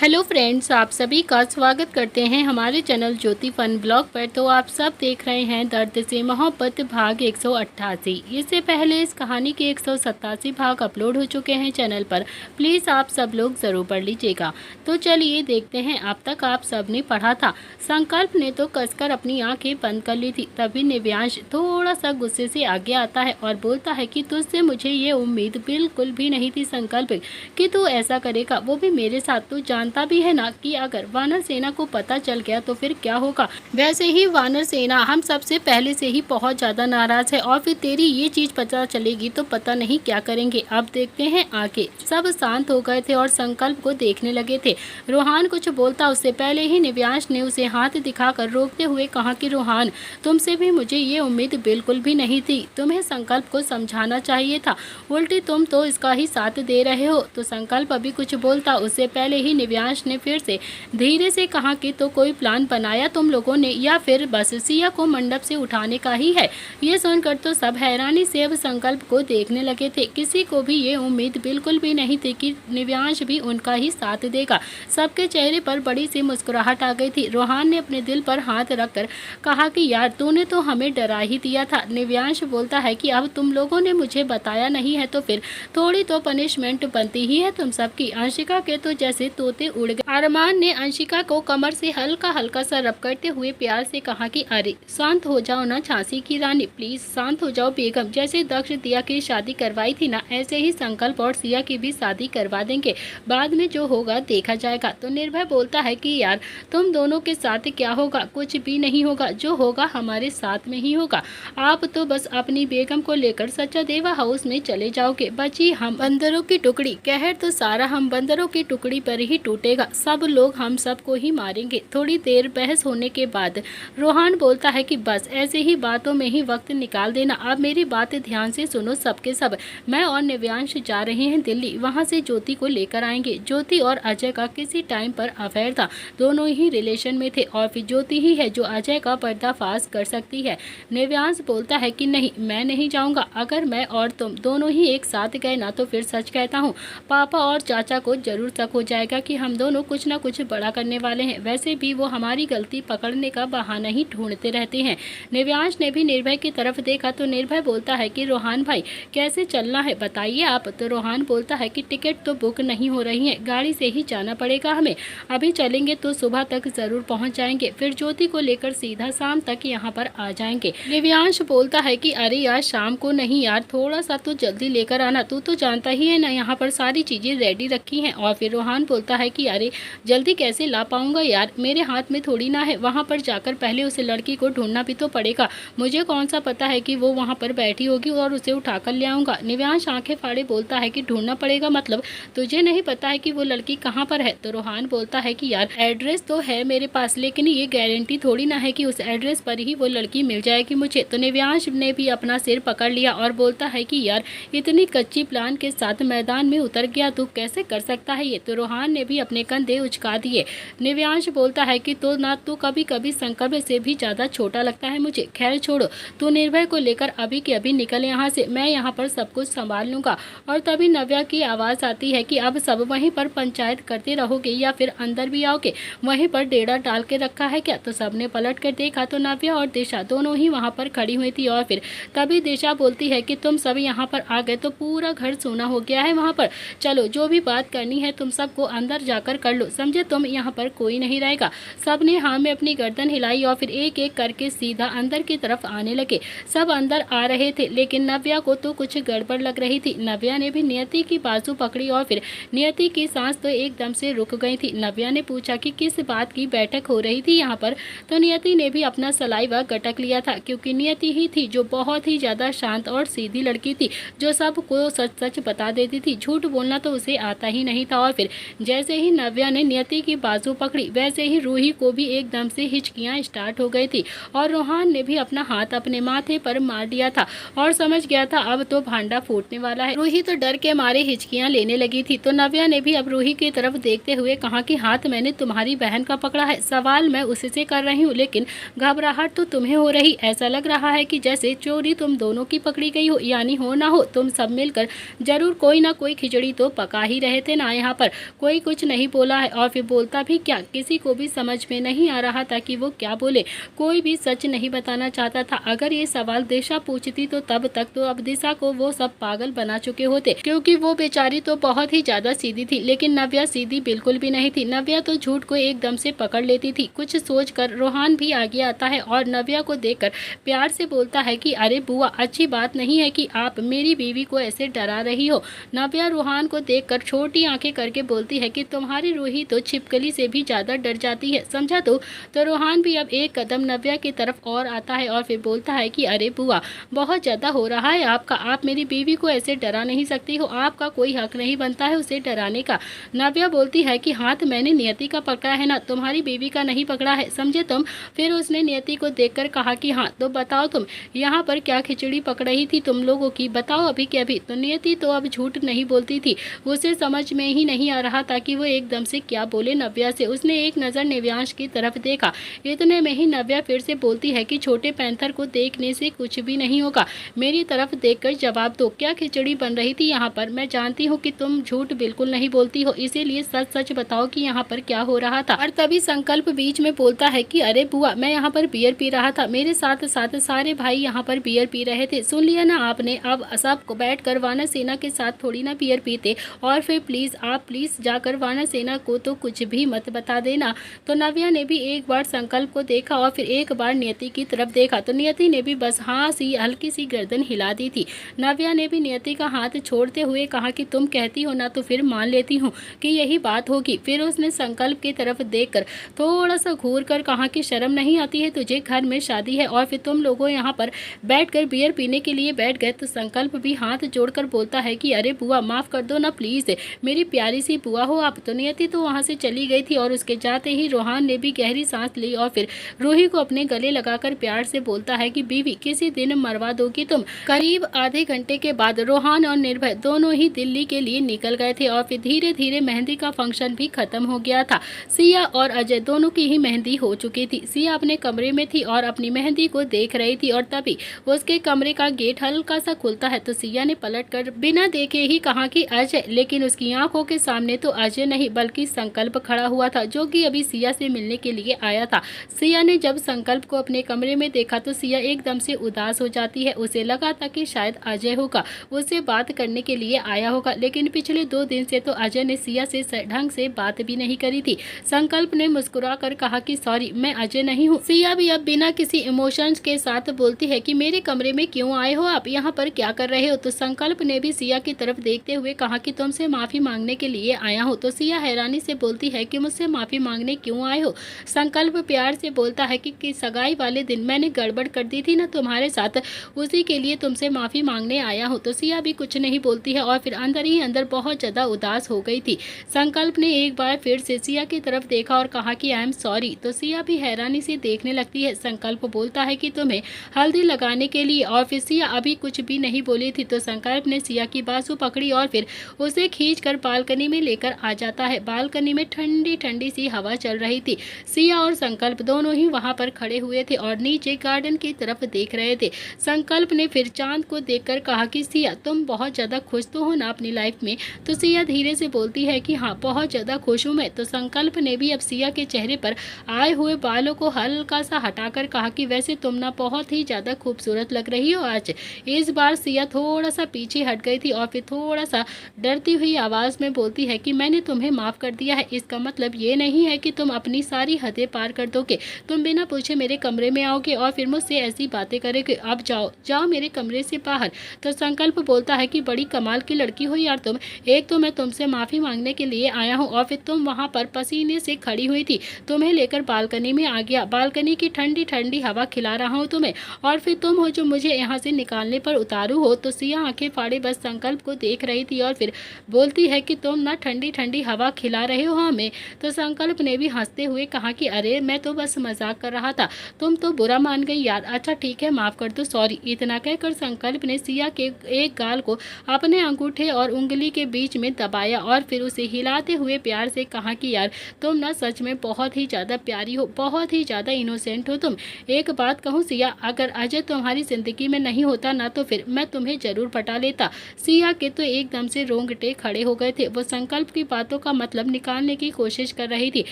Hello friends, आप सभी का स्वागत करते हैं हमारे चैनल ज्योति फन ब्लॉग पर। तो आप सब देख रहे हैं दर्द से मोहब्बत भाग 188। इससे पहले इस कहानी के 187 भाग अपलोड हो चुके हैं चैनल पर। प्लीज़ आप सब लोग ज़रूर पढ़ लीजिएगा। तो चलिए देखते हैं। अब तक आप सब ने पढ़ा था। संकल्प ने तो कसकर अपनी आंखें बंद कर ली थी। तभी निव्यांश थोड़ा सा गुस्से से आगे आता है और बोलता है कि तुझसे मुझे ये उम्मीद बिल्कुल भी नहीं थी संकल्प कि तू ऐसा करेगा, वो भी मेरे साथ। तू जानता भी है ना कि अगर वानर सेना को पता चल गया तो फिर क्या होगा। वैसे ही वानर सेना हम सबसे पहले से ही बहुत ज्यादा नाराज है और फिर तेरी ये चीज पता चलेगी तो पता नहीं क्या करेंगे। अब देखते हैं आगे। सब शांत हो गए थे और संकल्प को देखने लगे थे। रोहान कुछ बोलता उससे पहले ही निव्यांश ने उसे हाथ दिखाकर रोकते हुए कहा कि रोहान, तुमसे भी मुझे ये उम्मीद बिल्कुल भी नहीं थी। तुम्हें संकल्प को समझाना चाहिए था, उल्टी तुम तो इसका ही साथ दे रहे हो। तो संकल्प अभी कुछ बोलता उससे पहले ही निव्यांश ने फिर से धीरे से कहा कि तो कोई प्लान बनाया तुम लोगों ने या फिर बस सिया को मंडप से उठाने का ही है। ये सुनकर तो सब हैरानी से अब संकल्प को देखने लगे थे। किसी को भी ये उम्मीद बिल्कुल भी नहीं थी कि निव्यांश भी उनका ही साथ देगा। सबके चेहरे पर बड़ी सी मुस्कुराहट आ गई थी। रोहान ने अपने दिल पर हाथ रखकर कहा कि यार तूने तो हमें डरा ही दिया था। निव्यांश बोलता है कि अब तुम लोगों ने मुझे बताया नहीं है तो फिर थोड़ी तो पनिशमेंट बनती ही है तुम सबकी। अंशिका के तो जैसे तोते उड़ गए। अरमान ने अंशिका को कमर से हल्का हल्का सा रब करते हुए प्यार से कहा कि अरे शांत हो जाओ ना झांसी की रानी, प्लीज शांत हो जाओ बेगम। जैसे दक्ष दिया की शादी करवाई थी ना, ऐसे ही संकल्प और सिया की भी शादी करवा देंगे। बाद में जो होगा देखा जाएगा। तो निर्भय बोलता है कि यार तुम दोनों के साथ क्या होगा, कुछ भी नहीं होगा। जो होगा हमारे साथ में ही होगा। आप तो बस अपनी बेगम को लेकर सच्चा देवा हाउस में चले जाओगे। बची हम बंदरों की टुकड़ी। कहर तो सारा हम बंदरों की टुकड़ी पर ही टूटेगा। सब लोग हम सबको ही मारेंगे। थोड़ी देर बहस होने के बाद रोहान बोलता है कि बस ऐसे ही बातों में ही वक्त निकाल देना। अब मेरी बात ध्यान से सुनो सबके सब। मैं और निव्यांश जा रहे हैं दिल्ली, वहां से ज्योति को लेकर आएंगे। ज्योति और अजय का किसी टाइम पर अफेयर था, दोनों ही रिलेशन में थे और फिर ज्योति ही है जो अजय का पर्दाफाश कर सकती है। निव्यांश बोलता है कि नहीं, मैं नहीं जाऊंगा। अगर मैं और तुम दोनों ही एक साथ गए ना तो फिर सच कहता हूँ पापा और चाचा को जरूर शक हो जाएगा कि हम दोनों कुछ ना कुछ बड़ा करने वाले हैं। वैसे भी वो हमारी गलती पकड़ने का बहाना ही ढूंढते रहते हैं। निव्यांश ने भी निर्भय की तरफ देखा तो निर्भय बोलता है कि रोहान भाई कैसे चलना है बताइए आप। तो रोहान बोलता है कि टिकट तो बुक नहीं हो रही है, गाड़ी से ही जाना पड़ेगा हमें। अभी चलेंगे तो सुबह तक जरूर पहुंच जाएंगे, फिर ज्योति को लेकर सीधा शाम तक यहाँ पर आ जाएंगे। निव्यांश बोलता है कि अरे यार शाम को नहीं यार, थोड़ा सा तो जल्दी लेकर आना। तू तो जानता ही है ना यहाँ पर सारी चीजें रेडी रखी हैं। और फिर रोहान बोलता है कि अरे जल्दी कैसे ला पाऊंगा यार, मेरे हाथ में थोड़ी ना है। वहाँ पर जाकर पहले उस लड़की को ढूंढना भी तो पड़ेगा। मुझे कौन सा पता है कि वो वहाँ पर बैठी होगी और उसे उठाकर ले आऊंगा। निव्यांश आंखें फाड़े बोलता है कि ढूंढना पड़ेगा मतलब तुझे नहीं पता है कि वो लड़की कहाँ पर है। तो रोहान बोलता है कि यार एड्रेस तो है मेरे पास, लेकिन ये गारंटी थोड़ी ना है कि उस एड्रेस पर ही वो लड़की मिल जाएगी मुझे। तो निव्यांश ने भी अपना सिर पकड़ लिया और बोलता है कि यार इतनी कच्ची प्लान के साथ मैदान में उतर गया, तू कैसे कर सकता है ये। तो रोहान ने भी अपने कंधे उचका दिए। निव्यांश बोलता है कि तो ना तू कभी कभी संकल्प से भी ज्यादा छोटा लगता है मुझे। खैर छोड़ो, तू निर्भय को लेकर अभी के अभी निकल यहाँ से, मैं यहाँ पर सब कुछ संभाल लूंगा। और तभी नव्या की आवाज आती है कि अब सब वहीं पर पंचायत करते रहोगे या फिर अंदर भी आओगे, वहीं पर डेरा डाल के रखा है क्या। तो सबने पलट कर देखा तो नव्या और दिशा दोनों ही वहाँ पर खड़ी हुई थी। और फिर तभी दिशा बोलती है कि तुम सब यहाँ पर आ गए तो पूरा घर सोना हो गया है वहाँ पर। चलो जो भी बात करनी है तुम सबको अंदर जाकर कर लो, समझे तुम, यहाँ पर कोई नहीं रहेगा। सबने हाँ में अपनी गर्दन हिलाई और फिर एक एक करके सीधा अंदर की तरफ आने लगे। सब अंदर आ रहे थे लेकिन नव्या को तो कुछ गड़बड़ लग रही थी। नव्या ने भी नियति की बाजू पकड़ी और फिर नियति की सांस तो एकदम से रुक गई थी। नव्या ने पूछा कि किस बात की बैठक हो रही थी यहाँ पर। तो नियति ने भी अपना सलाइवा गटक लिया था क्योंकि नियति ही थी जो बहुत ही ज्यादा शांत और सीधी लड़की थी, जो सबको सच सच बता देती थी। झूठ बोलना तो उसे आता ही नहीं था। और फिर जैसे ही नव्या ने नियति की बाजू पकड़ी वैसे ही रूही को भी एकदम से हिचकियां स्टार्ट हो गई थी और रोहान ने भी अपना हाथ अपने माथे पर मार दिया था और समझ गया था अब तो भांडा फूटने वाला है। रूही तो डर के मारे हिचकियां लेने लगी थी। तो नव्या ने भी अब रूही की तरफ देखते हुए कहा कि हाथ मैंने तुम्हारी बहन का पकड़ा है, सवाल मैं उससे कर रही हूँ, लेकिन घबराहट तो तुम्हें हो रही। ऐसा लग रहा है कि जैसे चोरी तुम दोनों की पकड़ी गई हो, यानी हो ना हो तुम सब मिलकर जरूर कोई ना कोई खिचड़ी तो पका ही रहे थे ना यहाँ पर। कोई कुछ नहीं बोला है। और फिर बोलता भी क्या, किसी को भी समझ में नहीं आ रहा था कि वो क्या बोले। कोई भी सच नहीं बताना चाहता था। अगर ये सवाल दिशा पूछती तो तब तक तो अब दिशा को वो सब पागल बना चुके होते, क्योंकि वो बेचारी तो बहुत ही ज्यादा सीधी थी। लेकिन नव्या सीधी बिल्कुल भी नहीं थी। नव्या तो झूठ को एकदम से पकड़ लेती थी। कुछ सोचकर रोहान भी आगे आता है और नव्या को देखकर प्यार से बोलता है कि अरे बुआ, अच्छी बात नहीं है कि आप मेरी बीवी को ऐसे डरा रही हो। नव्या रोहान को देखकर छोटी आंखें करके बोलती है कि तुम्हारी रूही तो छिपकली से भी ज्यादा डर जाती है, समझा। तो रोहान भी अब एक कदम नव्या की तरफ और आता है और फिर बोलता है कि अरे बुआ, बहुत ज्यादा हो रहा है आपका। आप मेरी बीवी को ऐसे डरा नहीं सकती हो। आपका कोई हक नहीं बनता है उसे डराने का। नव्या बोलती है कि हाथ मैंने नियति का पकड़ा है ना, तुम्हारी बीवी का नहीं पकड़ा है, समझे तुम। फिर उसने नियति को देखकर कहा कि हाँ तो बताओ तुम यहाँ पर क्या खिचड़ी पक रही थी तुम लोगों की, बताओ अभी के अभी। तो नियति तो अब झूठ नहीं बोलती थी। उसे समझ में ही नहीं आ रहा था कि वो एकदम से क्या बोले नव्या से। उसने एक नज़र निव्यांश की तरफ देखा। इतने में ही नव्या फिर से बोलती है कि छोटे पैंथर को देखने से कुछ भी नहीं होगा, मेरी तरफ देखकर जवाब दो, क्या खिचड़ी बन रही थी यहाँ पर। मैं जानती हूँ कि तुम झूठ बिल्कुल नहीं बोलती हो, इसीलिए सच सच बताओ कि यहाँ पर क्या हो रहा था। और तभी संकल्प बीच में बोलता है कि अरे बुआ, मैं यहाँ पर बियर पी रहा था, मेरे साथ साथ सारे भाई यहाँ पर बियर पी रहे थे, सुन लिया ना आपने। अब सब बैठ कर वानर सेना के साथ थोड़ी ना बियर पीते। और फिर प्लीज आप प्लीज जाकर वानर सेना को तो कुछ भी मत बता देना। तो नव्या ने भी एक बार संकल्प को देखा और फिर एक बार नियति की तरफ देखा। तो नियति ने भी बस हाँ सी हल्की सी गर्दन हिला दी थी। नव्या ने भी नियति का हाथ छोड़ते हुए कहा कि तुम कहती हो ना तो फिर मान लेती हूँ कि यही बात होगी। फिर उसने संकल्प की तरफ देखकर थोड़ा सा घूर कर कहा कि शर्म नहीं आती है तुझे, घर में शादी है और फिर तुम लोगों यहाँ पर बैठकर बियर पीने के लिए बैठ गए। तो संकल्प भी हाथ जोड़कर बोलता है कि अरे बुआ माफ कर दो ना प्लीज, मेरी प्यारी सी बुआ हो आप। तो नियति तो वहाँ से चली गई थी और उसके जाते ही रोहान ने भी गहरी सांस ली और फिर रूही को अपने गले लगाकर प्यार से बोलता है कि बीवी किसी दिन मरवा दोगी तुम। करीब आधे घंटे के बाद रोहान और निर्भय दोनों ही दिल्ली के लिए निकल गए थे और फिर धीरे धीरे मेहंदी का फंक्शन भी खत्म हो गया था। सिया और अजय दोनों की ही मेहंदी हो चुकी थी। सिया अपने कमरे में थी और अपनी मेहंदी को देख रही थी और तभी उसके कमरे का गेट हल्का सा खुलता है। तो सिया ने पलट कर बिना देखे ही कहा कि अजय, लेकिन उसकी आंखों के सामने तो अजय नहीं बल्कि संकल्प खड़ा हुआ था, जो कि अभी सिया से मिलने के लिए आया था। सिया ने जब संकल्प को अपने कमरे में देखा तो सिया एकदम से उदास हो जाती है। उसे लगा था कि शायद अजय होगा, उससे बात करने के लिए आया होगा, लेकिन पिछले 2 दिन से तो अजय ने सिया से ढंग से बात भी नहीं करी थी। संकल्प ने मुस्कुरा कर कहा कि सॉरी, मैं अजय नहीं हूँ। सिया भी अब बिना किसी इमोशंस के साथ बोलती है कि मेरे कमरे में क्यों आए हो आप, यहाँ पर क्या कर रहे हो। तो संकल्प ने भी सिया की तरफ देखते हुए कहा कि तुमसे माफी मांगने के लिए आया हूँ। तो सिया हैरानी से बोलती है कि मुझसे माफी मांगने क्यों आए हो। संकल्प प्यार से बोलता है कि सगाई वाले दिन मैंने गड़बड़ कर दी थी ना तुम्हारे साथ, उसी के लिए तुमसे माफी मांगने आया हूँ। तो सिया भी कुछ नहीं बोलती है और फिर अंदर ही अंदर बहुत ज्यादा उदास हो गई थी। संकल्प ने एक बार फिर से सिया की तरफ देखा और कहा कि आई एम सॉरी। तो सिया भी हैरानी से देखने लगती है। संकल्प बोलता है कि तुम्हें हल्दी लगाने के लिए, और फिर सिया अभी कुछ भी नहीं बोली थी। तो संकल्प ने सिया की बाजू पकड़ी और फिर उसे खींचकर बालकनी में लेकर आ जाता है। बालकनी में ठंडी ठंडी सी हवा चल रही थी। सिया और संकल्प दोनों ही वहां पर खड़े हुए थे और नीचे गार्डन की तरफ देख रहे थे। संकल्प ने फिर चांद को देखकर कहा कि सिया तुम बहुत ज्यादा खुश तो हो ना अपनी लाइफ में। तो सिया धीरे से बोलती है कि हाँ बहुत ज्यादा खुश हूँ मैं। तो संकल्प ने भी अब सिया के चेहरे पर आए हुए बालों को हल्का सा हटाकर कहा कि वैसे तुम ना बहुत ही ज्यादा खूबसूरत लग रही हो आज। इस बार सिया थोड़ा सा पीछे हट गई थी और फिर थोड़ा सा डरती हुई आवाज में बोलती है कि मैंने तुम्हें माफ कर दिया है, इसका मतलब ये नहीं है कि तुम अपनी सारी हदें पार कर दोगे। तुम बिना पूछे मेरे कमरे में आओगे और फिर मुझसे ऐसी बातें करोगे। अब जाओ जाओ मेरे कमरे से बाहर। तो संकल्प बोलता है कि बड़ी कमाल की लड़की हो यार तुम, एक तो मैं तुमसे माफी मांगने के लिए आया हूँ और फिर तुम वहाँ पर पसीने से खड़ी हुई थी, तुम्हें लेकर बालकनी में आ गया, बालकनी की ठंडी ठंडी हवा खिला रहा हूँ तुम्हें, और फिर तुम हो जो मुझे यहाँ से निकालने पर उतारू हो। तो सिया आंखें फाड़े बस संकल्प को देख रही थी और फिर बोलती है कि तुम ना ठंडी ठंडी हवा खिला रहे हो हमें। तो संकल्प ने भी हंसते हुए कहा कि अरे मैं तो बस मजाक कर रहा था, तुम तो बुरा मान गई यार, अच्छा ठीक है माफ कर दो, सॉरी। इतना कहकर संकल्प ने सिया के एक गाल को अपने अंगूठे और उंगली के बीच में दबाया और फिर उसे हिलाते हुए प्यार से कहा कि यार तुम ना सच में बहुत ही ज्यादा प्यारी हो, बहुत ही ज्यादा इनोसेंट हो तुम। एक बात कहूँ सिया, अगर अजय तुम्हारी जिंदगी में नहीं होता ना तो फिर मैं तुम्हें जरूर पटा लेता। सिया के तो एकदम से रोंगटे खड़े हो गए थे। वो संकल्प की बातों का मतलब निकालने की कोशिश कर रही थी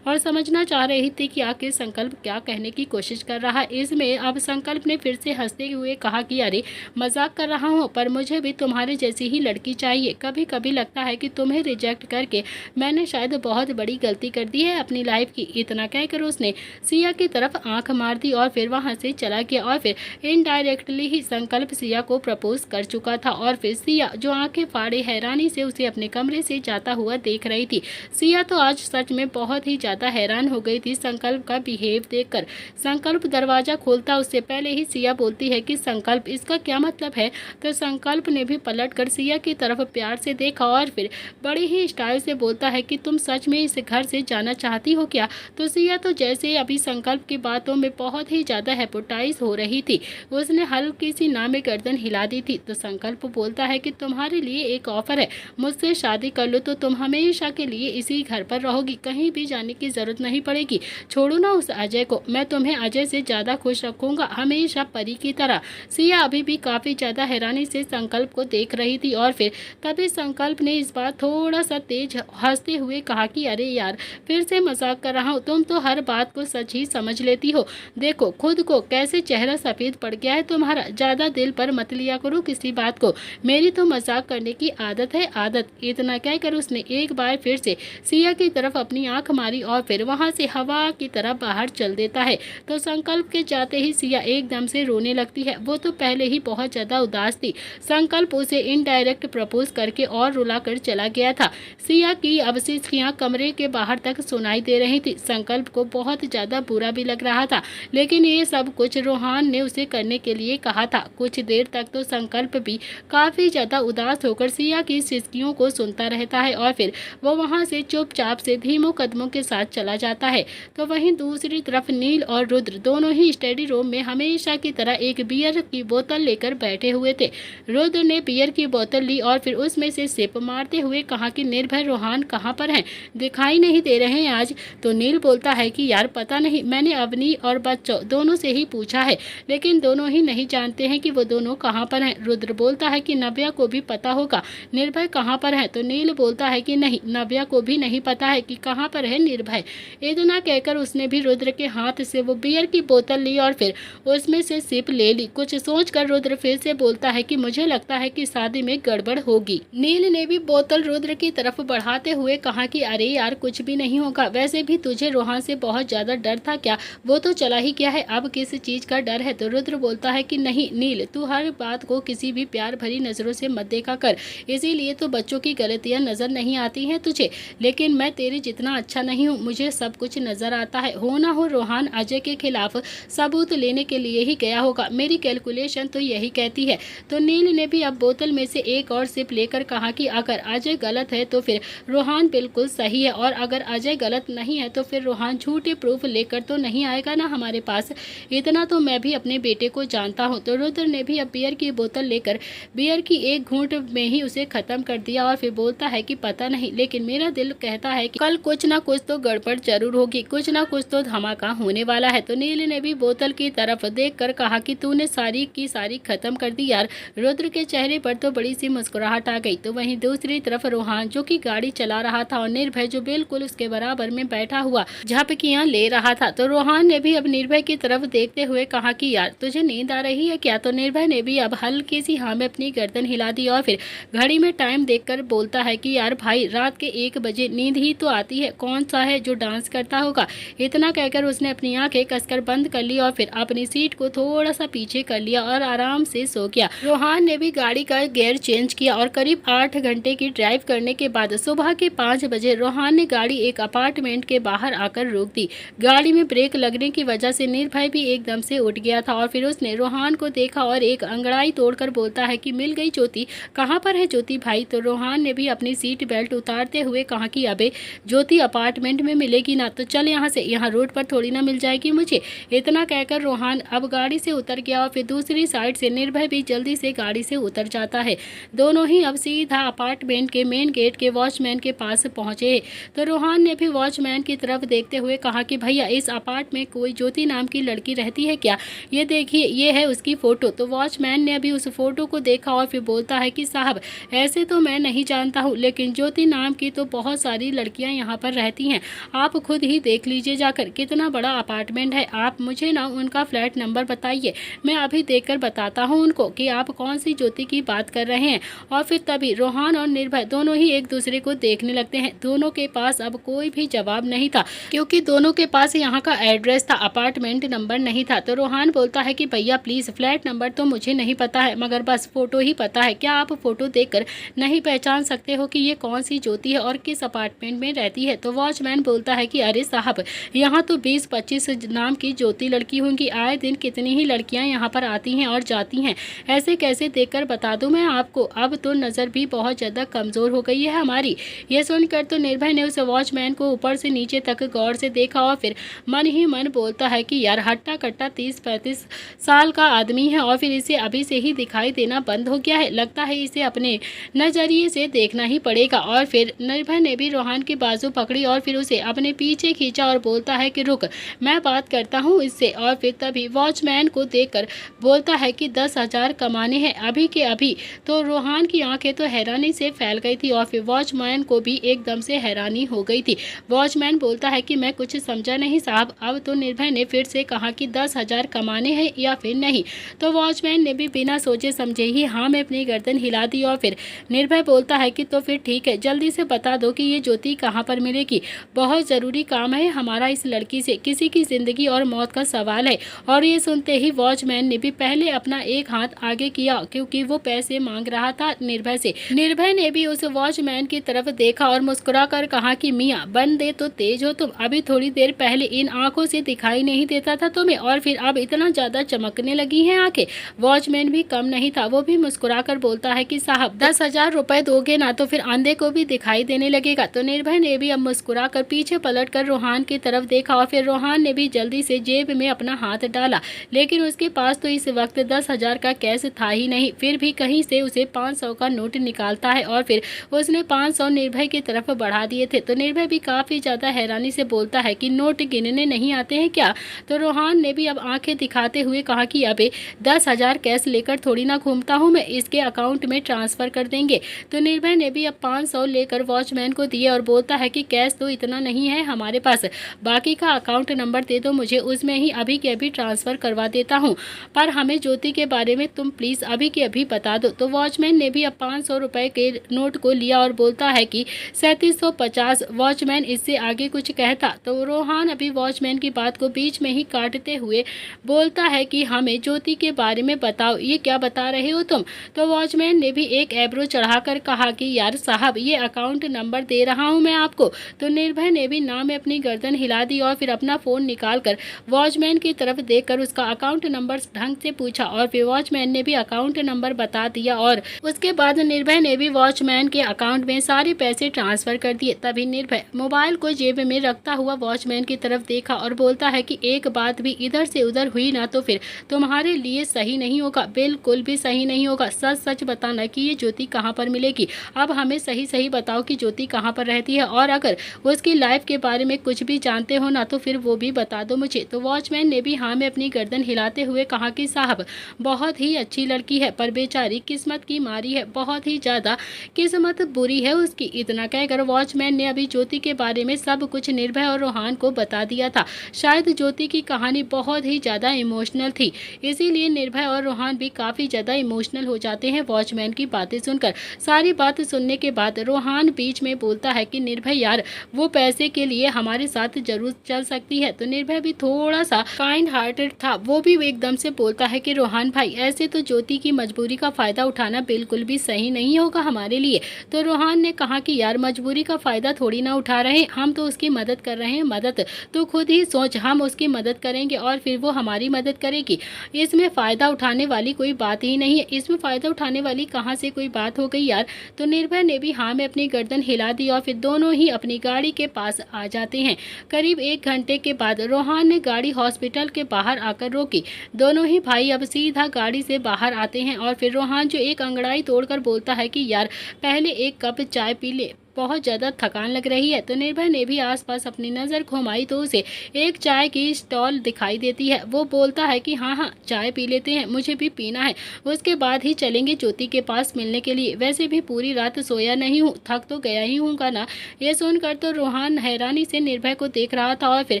और समझना चाह रही थी कि आखिर संकल्प क्या कहने की कोशिश कर रहा है। इसमें अब संकल्प ने फिर से हंसते हुए कहा कि अरे मजाक कर रहा हूँ, पर मुझे भी तुम्हारे जैसी ही लड़की चाहिए। कभी कभी लगता है कि तुम्हें रिजेक्ट करके मैंने शायद बहुत बड़ी गलती कर दी है अपनी लाइफ की। इतना कहकर उसने सिया की तरफ आंख मार दी और फिर वहां से चला गया और फिर इनडायरेक्टली ही संकल्प सिया को प्रपोज कर चुका था। और फिर सिया जो आंखें फाड़े हैरानी से उसे अपने कमरे से जाता हुआ देख रही थी। सिया तो आज सच में बहुत ही ज्यादा हैरान हो गई थी संकल्प का बिहेव देखकर। संकल्प दरवाजा खोलता उससे पहले ही सिया बोलती है कि संकल्प इसका क्या मतलब है। तो संकल्प ने भी पलटकर सिया की तरफ प्यार से देखा और फिर बड़ी ही स्टाइल से बोलता है कि तुम सच में इस घर से जाना चाहती हो क्या। तो सिया तो जैसे अभी संकल्प की बातों में बहुत ही ज्यादा हेपोटाइज हो रही थी, उसने हल्की सी ना में गर्दन हिला दी थी। तो संकल्प बोलता है कि तुम्हारे लिए एक ऑफर है, मुझसे शादी कर लो तो तुम हमेशा के लिए इसी घर पर रहोगी, कहीं भी जाने की जरूरत नहीं पड़ेगी। छोड़ो ना उस अजय को, मैं तुम्हें अजय से ज्यादा खुश रखूंगा, हमेशा परी की तरह। सिया अभी भी काफी ज्यादा हैरानी से संकल्प को देख रही थी और फिर तभी संकल्प ने इस बार थोड़ा सा तेज हंसते हुए कहा कि अरे यार फिर से मजाक कर रहा हूँ, तुम तो हर बात को सच ही समझ लेती हो। देखो खुद को कैसे चेहरा सफेद पड़ गया है तुम्हारा, ज्यादा दिल पर मत लिया करो किसी बात को, मेरी तो मजाक करने की आदत है आदत। इतना कहकर उसने एक बार फिर से सिया की तरफ अपनी आंख मारी और फिर वहां से हवा की तरह बाहर चल देता है। तो संकल्प के जाते ही सिया एकदम से रोने लगती है। वो तो पहले ही बहुत ज्यादा उदास थी, संकल्प उसे इनडायरेक्ट प्रपोज करके और रुला कर चला गया था। सिया की अवशिष्टियां कमरे के बाहर तक सुनाई दे रही थी। संकल्प को बहुत ज्यादा बुरा भी लग रहा था, लेकिन ये सब कुछ रोहान ने उसे करने के लिए कहा था। कुछ देर तक तो संकल्प भी काफी ज्यादा उदास होकर सिया की सिसकियों को सुनता रहता है और फिर वो वहां से चुपचाप से धीमो कदमों के साथ चला जाता है। तो वहीं दूसरी तरफ नील और रुद्र दोनों ही स्टडी रूम में हमेशा की तरह एक बियर की बोतल लेकर बैठे हुए थे। रुद्र ने बियर की बोतल ली और फिर उसमें से सिप मारते हुए कहा कि निर्भय रोहान कहाँ पर हैं, दिखाई नहीं दे रहे हैं आज। तो नील बोलता है कि यार पता नहीं, मैंने अवनी और बच्चों दोनों से ही पूछा है, लेकिन दोनों ही नहीं जानते हैं कि वो दोनों कहाँ पर हैं। रुद्र बोलता है कि नव्या को भी पता होगा निर्भय कहाँ पर है। तो नील बोलता है कि नहीं, नव्या को भी नहीं पता है कि कहाँ पर है निर्भय। इतना कहकर उसने भी रुद्र के हाथ से वो बियर की बोतल ली और फिर उसमें से सिप ले ली। कुछ सोचकर रुद्र फिर से बोलता है कि मुझे लगता है कि शादी में गड़बड़ होगी। नील ने भी बोतल रुद्र की तरफ बढ़ाते हुए कहा कि अरे यार कुछ भी नहीं होगा, वैसे भी तुझे रोहान से बहुत ज्यादा डर था क्या, वो तो चला ही क्या है, अब किस चीज का डर है। तो रुद्र बोलता है कि नहीं नील, तू हर बात को किसी भी प्यार भरी नजरों से मत देखा कर, इसीलिए तो बच्चों की गलतियां नजर नहीं आती हैं तुझे, लेकिन मैं तेरे जितना अच्छा नहीं हूँ, मुझे सब कुछ नजर आता है। हो ना हो रोहान अजय के खिलाफ सबूत लेने के लिए ही गया होगा, मेरी कैलकुलेशन तो यही कहती है। तो नील ने भी अब बोतल में से एक और सिप लेकर कहा कि अगर अजय गलत है तो फिर रोहान बिल्कुल सही है, और अगर अजय गलत नहीं है तो फिर रोहान झूठे प्रूफ लेकर तो नहीं आएगा ना हमारे पास, इतना तो मैं भी अपने बेटे को जानता हूँ। तो रुद्र ने भी अब बियर की बोतल लेकर बियर की एक घूंट में ही उसे खत्म कर दिया और फिर बोलता है कि पता नहीं, लेकिन मेरा दिल कहता है कि कल कुछ ना कुछ तो गड़बड़ जरूर होगी, कुछ ना कुछ तो धमाका होने वाला है। तो नील ने भी बोतल की तरफ देखकर कहा कि तूने सारी की सारी खत्म कर दी यार। रुद्र के चेहरे पर तो बड़ी सी मुस्कुराहट आ गई। तो वहीं दूसरी तरफ रोहान जो कि गाड़ी चला रहा था और निर्भय जो बिल्कुल उसके बराबर में बैठा हुआ झपकियां ले रहा था। तो रोहान ने भी अब निर्भय की तरफ देखते हुए कहा कि यार तुझे नींद आ रही है क्या। तो निर्भय ने भी अब हल्की सी हाँ में अपनी गर्दन हिला दी और फिर घड़ी में टाइम देखकर बोलता है कि यार भाई रात के 1 बजे नींद ही तो आती है, कौन सा है जो डांस करता होगा। इतना कहकर उसने अपनी आंखें कसकर बंद कर ली और फिर अपनी सीट को थोड़ा सा पीछे कर लिया और आराम से सो गया। रोहान ने भी गाड़ी का गियर चेंज किया और करीब 8 घंटे की ड्राइव करने के बाद सुबह के 5 बजे रोहान ने गाड़ी एक अपार्टमेंट के बाहर आकर रोक दी। गाड़ी में ब्रेक लगने की वजह से निर्भय भी एकदम से उठ गया था और फिर उसने रोहान को देखा और एक अंगड़ाई तोड़कर बोलता है कि मिल गई ज्योति, कहाँ पर है ज्योति भाई। तो रोहान ने भी अपनी सीट बेल्ट उतारते हुए कहा कि अबे ज्योति अपार्टमेंट में मिलेगी ना, तो चल यहाँ से, यहाँ रोड पर थोड़ी ना मिल जाएगी मुझे। इतना कहकर रोहान अब गाड़ी से उतर गया और फिर दूसरी साइड से निर्भय भी जल्दी से गाड़ी से उतर जाता है। दोनों ही अब सीधा अपार्टमेंट के मेन गेट के वॉचमैन के पास पहुंचे। तो रोहान ने भी वॉचमैन की तरफ देखते हुए कहा कि भैया इस अपार्ट में कोई ज्योति नाम की लड़की रहती है क्या, ये देखिए ये है उसकी फोटो। तो वॉचमैन ने अभी उस फोटो को देखा और फिर बोलता है कि साहब ऐसे तो मैं नहीं जानता हूँ, लेकिन ज्योति नाम की तो बहुत सारी लड़कियां यहाँ पर रहती हैं। आप खुद ही देख लीजिए जाकर कितना बड़ा अपार्टमेंट है। आप मुझे ना उनका फ्लैट नंबर बताइए, मैं अभी देखकर बताता हूँ उनको कि आप कौन सी ज्योति की बात कर रहे हैं। और फिर तभी रोहान और निर्भय दोनों ही एक दूसरे को देखने लगते हैं। दोनों के पास अब कोई भी जवाब नहीं था, क्योंकि दोनों के पास यहाँ का एड्रेस था, अपार्टमेंट नंबर नहीं था। तो रोहान बोलता है कि भैया प्लीज़, फ्लैट नंबर तो मुझे नहीं पता है, मगर बस फ़ोटो ही पता है। क्या आप फ़ोटो देखकर नहीं पहचान सकते हो कि ये कौन सी ज्योति है और किस अपार्टमेंट में रहती है? तो वॉचमैन बोलता है कि अरे साहब, यहाँ तो 20-25 नाम की ज्योति लड़की होंगी। आए दिन कितनी ही लड़कियाँ यहाँ पर आती हैं और जाती हैं, ऐसे कैसे देखकर बता दूँ मैं आपको? अब तो नज़र भी बहुत ज़्यादा कमज़ोर हो गई है हमारी। ये सुनकर तो निर्भय ने उस वॉचमैन को ऊपर से नीचे तक गौर से देखा और फिर मन ही मन बोलता है कि यार हट्टा कट्टा 30-35 साल का आदमी है और फिर इसे अभी से ही दिखाई देना बंद हो गया है। लगता है इसे अपने नज़रिए से देखना ही पड़ेगा। और फिर निर्भय ने भी रोहान की बाजू पकड़ी और फिर उसे अपने पीछे खींचा और बोलता है कि रुक, मैं बात करता हूँ इससे। और फिर तभी वॉचमैन को देखकर बोलता है कि 10,000 कमाने हैं अभी के अभी। तो रोहान की आंखें तो हैरानी से फैल गई थी और फिर वॉचमैन को भी एकदम से हैरानी हो गई थी। वॉचमैन बोलता है कि मैं कुछ समझा नहीं साहब। अब तो निर्भय ने फिर से कहा कि 10,000 कमाने हैं या फिर नहीं। तो वॉचमैन ने भी बिना सोचे समझे ही हाँ में अपनी गर्दन हिला दी। और फिर निर्भय बोलता है कि तो फिर ठीक है, जल्दी से बता दो कि ये ज्योति कहाँ पर मिलेगी। बहुत ज़रूरी काम है हमारा इस लड़की से, किसी की ज़िंदगी और मौत का सवाल है। और ये सुनते ही वॉचमैन ने भी पहले अपना एक हाथ आगे किया, क्योंकि वो पैसे मांग रहा था निर्भय से। निर्भय ने भी उस वॉचमैन की तरफ देखा और मुस्कुरा कर कहा कि मियाँ बन दे तो तेज हो तुम, अभी थोड़ी देर पहले इन आंखों से दिखाई नहीं देता था तुम्हें और फिर अब इतना ज़्यादा चमकने लगी हैं आंखें। वॉचमैन भी कम नहीं था, वो भी मुस्कुरा कर बोलता है कि साहब 10,000 रुपए दोगे ना तो फिर अंधे को भी दिखाई देने लगेगा। तो निर्भय ने भी अब मुस्कुरा कर पीछे पलट कर रोहान की तरफ देखा और फिर रोहान ने भी जल्दी से जेब में अपना हाथ डाला, लेकिन उसके पास तो इस वक्त 10,000 का कैश था ही नहीं। फिर भी कहीं से उसे 500 का नोट निकालता है और फिर उसने 500 निर्भय की तरफ बढ़ा दिए थे। तो निर्भय भी काफ़ी ज़्यादा हैरानी से बोलता है कि नोट गिनने नहीं आते हैं क्या? तो रोहान ने भी अब आंखें दिखाते हुए कहा कि अबे 10,000 कैश लेकर थोड़ी ना घूमता हूँ मैं, इसके अकाउंट में ट्रांसफ़र कर देंगे। तो निर्भय ने भी अब 500 लेकर वॉचमैन को दिए और बोलता है कि कैश तो इतना नहीं है हमारे पास, बाकी का अकाउंट नंबर दे दो मुझे, उसमें ही अभी के अभी ट्रांसफ़र करवा देता हूँ, पर हमें ज्योति के बारे में तुम प्लीज़ अभी के अभी बता दो। तो वॉचमैन ने भी अब 500 रुपये के नोट को लिया और बोलता है कि 3750। वॉचमैन इससे आगे कुछ कहता तो रोहान अभी वॉचमैन की बात को बीच में ही काटते हुए बोलता है कि हमें ज्योति के बारे में बताओ, ये क्या बता रहे हो तुम? तो वॉचमैन ने भी एक एब्रो चढ़ाकर कहा कि यार साहब ये अकाउंट नंबर दे रहा हूँ मैं आपको। तो निर्भय ने भी ना में अपनी गर्दन हिला दी और फिर अपना फ़ोन निकालकर वॉचमैन की तरफ देखकर उसका अकाउंट नंबर ढंग से पूछा और फिर वॉचमैन ने भी अकाउंट नंबर बता दिया और उसके बाद निर्भय ने भी वॉचमैन के अकाउंट में सारे पैसे ट्रांसफ़र कर दिए। तभी निर्भय मोबाइल को जेब में रखता हुआ वॉचमैन की तरफ देखा और बोलता है कि एक बात भी इधर से उधर हुई ना तो फिर तुम्हारे लिए सही नहीं होगा, बिल्कुल भी सही नहीं होगा। सच सच बताना कि ये ज्योति कहाँ पर मिलेगी। अब हमें सही सही बताओ कि ज्योति कहाँ पर रहती है और अगर उसकी लाइफ के बारे में कुछ भी जानते हो ना तो फिर वो भी बता दो मुझे। तो वॉचमैन ने भी हाँ में अपनी गर्दन हिलाते हुए कहा कि साहब बहुत ही अच्छी लड़की है, पर बेचारी किस्मत की मारी है, बहुत ही ज़्यादा किस्मत बुरी है उसकी। इतना कहकर वॉचमैन ने अभी ज्योति के बारे में सब कुछ निर्भय और रोहान को बता दिया था। शायद ज्योति की कहानी बहुत ही ज़्यादा इमोशनल थी, इसीलिए निर्भय और रोहान भी काफ़ी ज़्यादा इमोशनल हो जाते हैं वॉचमैन की बातें सुनकर। सारी बात सुनने के बाद रोहान बीच में बोलता है कि निर्भय यार वो पैसे के लिए हमारे साथ जरूर चल सकती है। तो निर्भय भी थोड़ा सा काइंड हार्टेड था, वो भी एकदम से बोलता है कि रोहान भाई ऐसे तो ज्योति की मजबूरी का फ़ायदा उठाना बिल्कुल भी सही नहीं होगा हमारे लिए। तो रोहान ने कहा कि यार मजबूरी का फ़ायदा थोड़ी ना उठा रहे हैं, हम तो उसकी मदद कर रहे हैं। मदद तो खुद ही सोच, हम उसकी मदद करेंगे और फिर वो हमारी मदद करेगी, इसमें फ़ायदा उठाने वाली कोई बात ही नहीं है। इसमें फ़ायदा उठाने वाली कहाँ से कोई बात हो गई यार। तो निर्भय ने भी हाँ में अपनी गर्दन हिला दी और फिर दोनों ही अपनी गाड़ी के पास आ जाते हैं। करीब 1 घंटे के बाद रोहान ने गाड़ी हॉस्पिटल के बाहर आकर रोकी। दोनों ही भाई अब सीधा गाड़ी से बाहर आते हैं और फिर रोहान जो एक अंगड़ाई तोड़कर बोलता है कि यार पहले एक कप चाय पी ले, बहुत ज़्यादा थकान लग रही है। तो निर्भय ने भी आसपास अपनी नज़र घुमाई तो उसे एक चाय की स्टॉल दिखाई देती है। वो बोलता है कि हाँ हाँ चाय पी लेते हैं, मुझे भी पीना है, उसके बाद ही चलेंगे ज्योति के पास मिलने के लिए। वैसे भी पूरी रात सोया नहीं हूँ, थक तो गया ही हूँ ना। ये सुनकर तो रोहान हैरानी से निर्भय को देख रहा था और फिर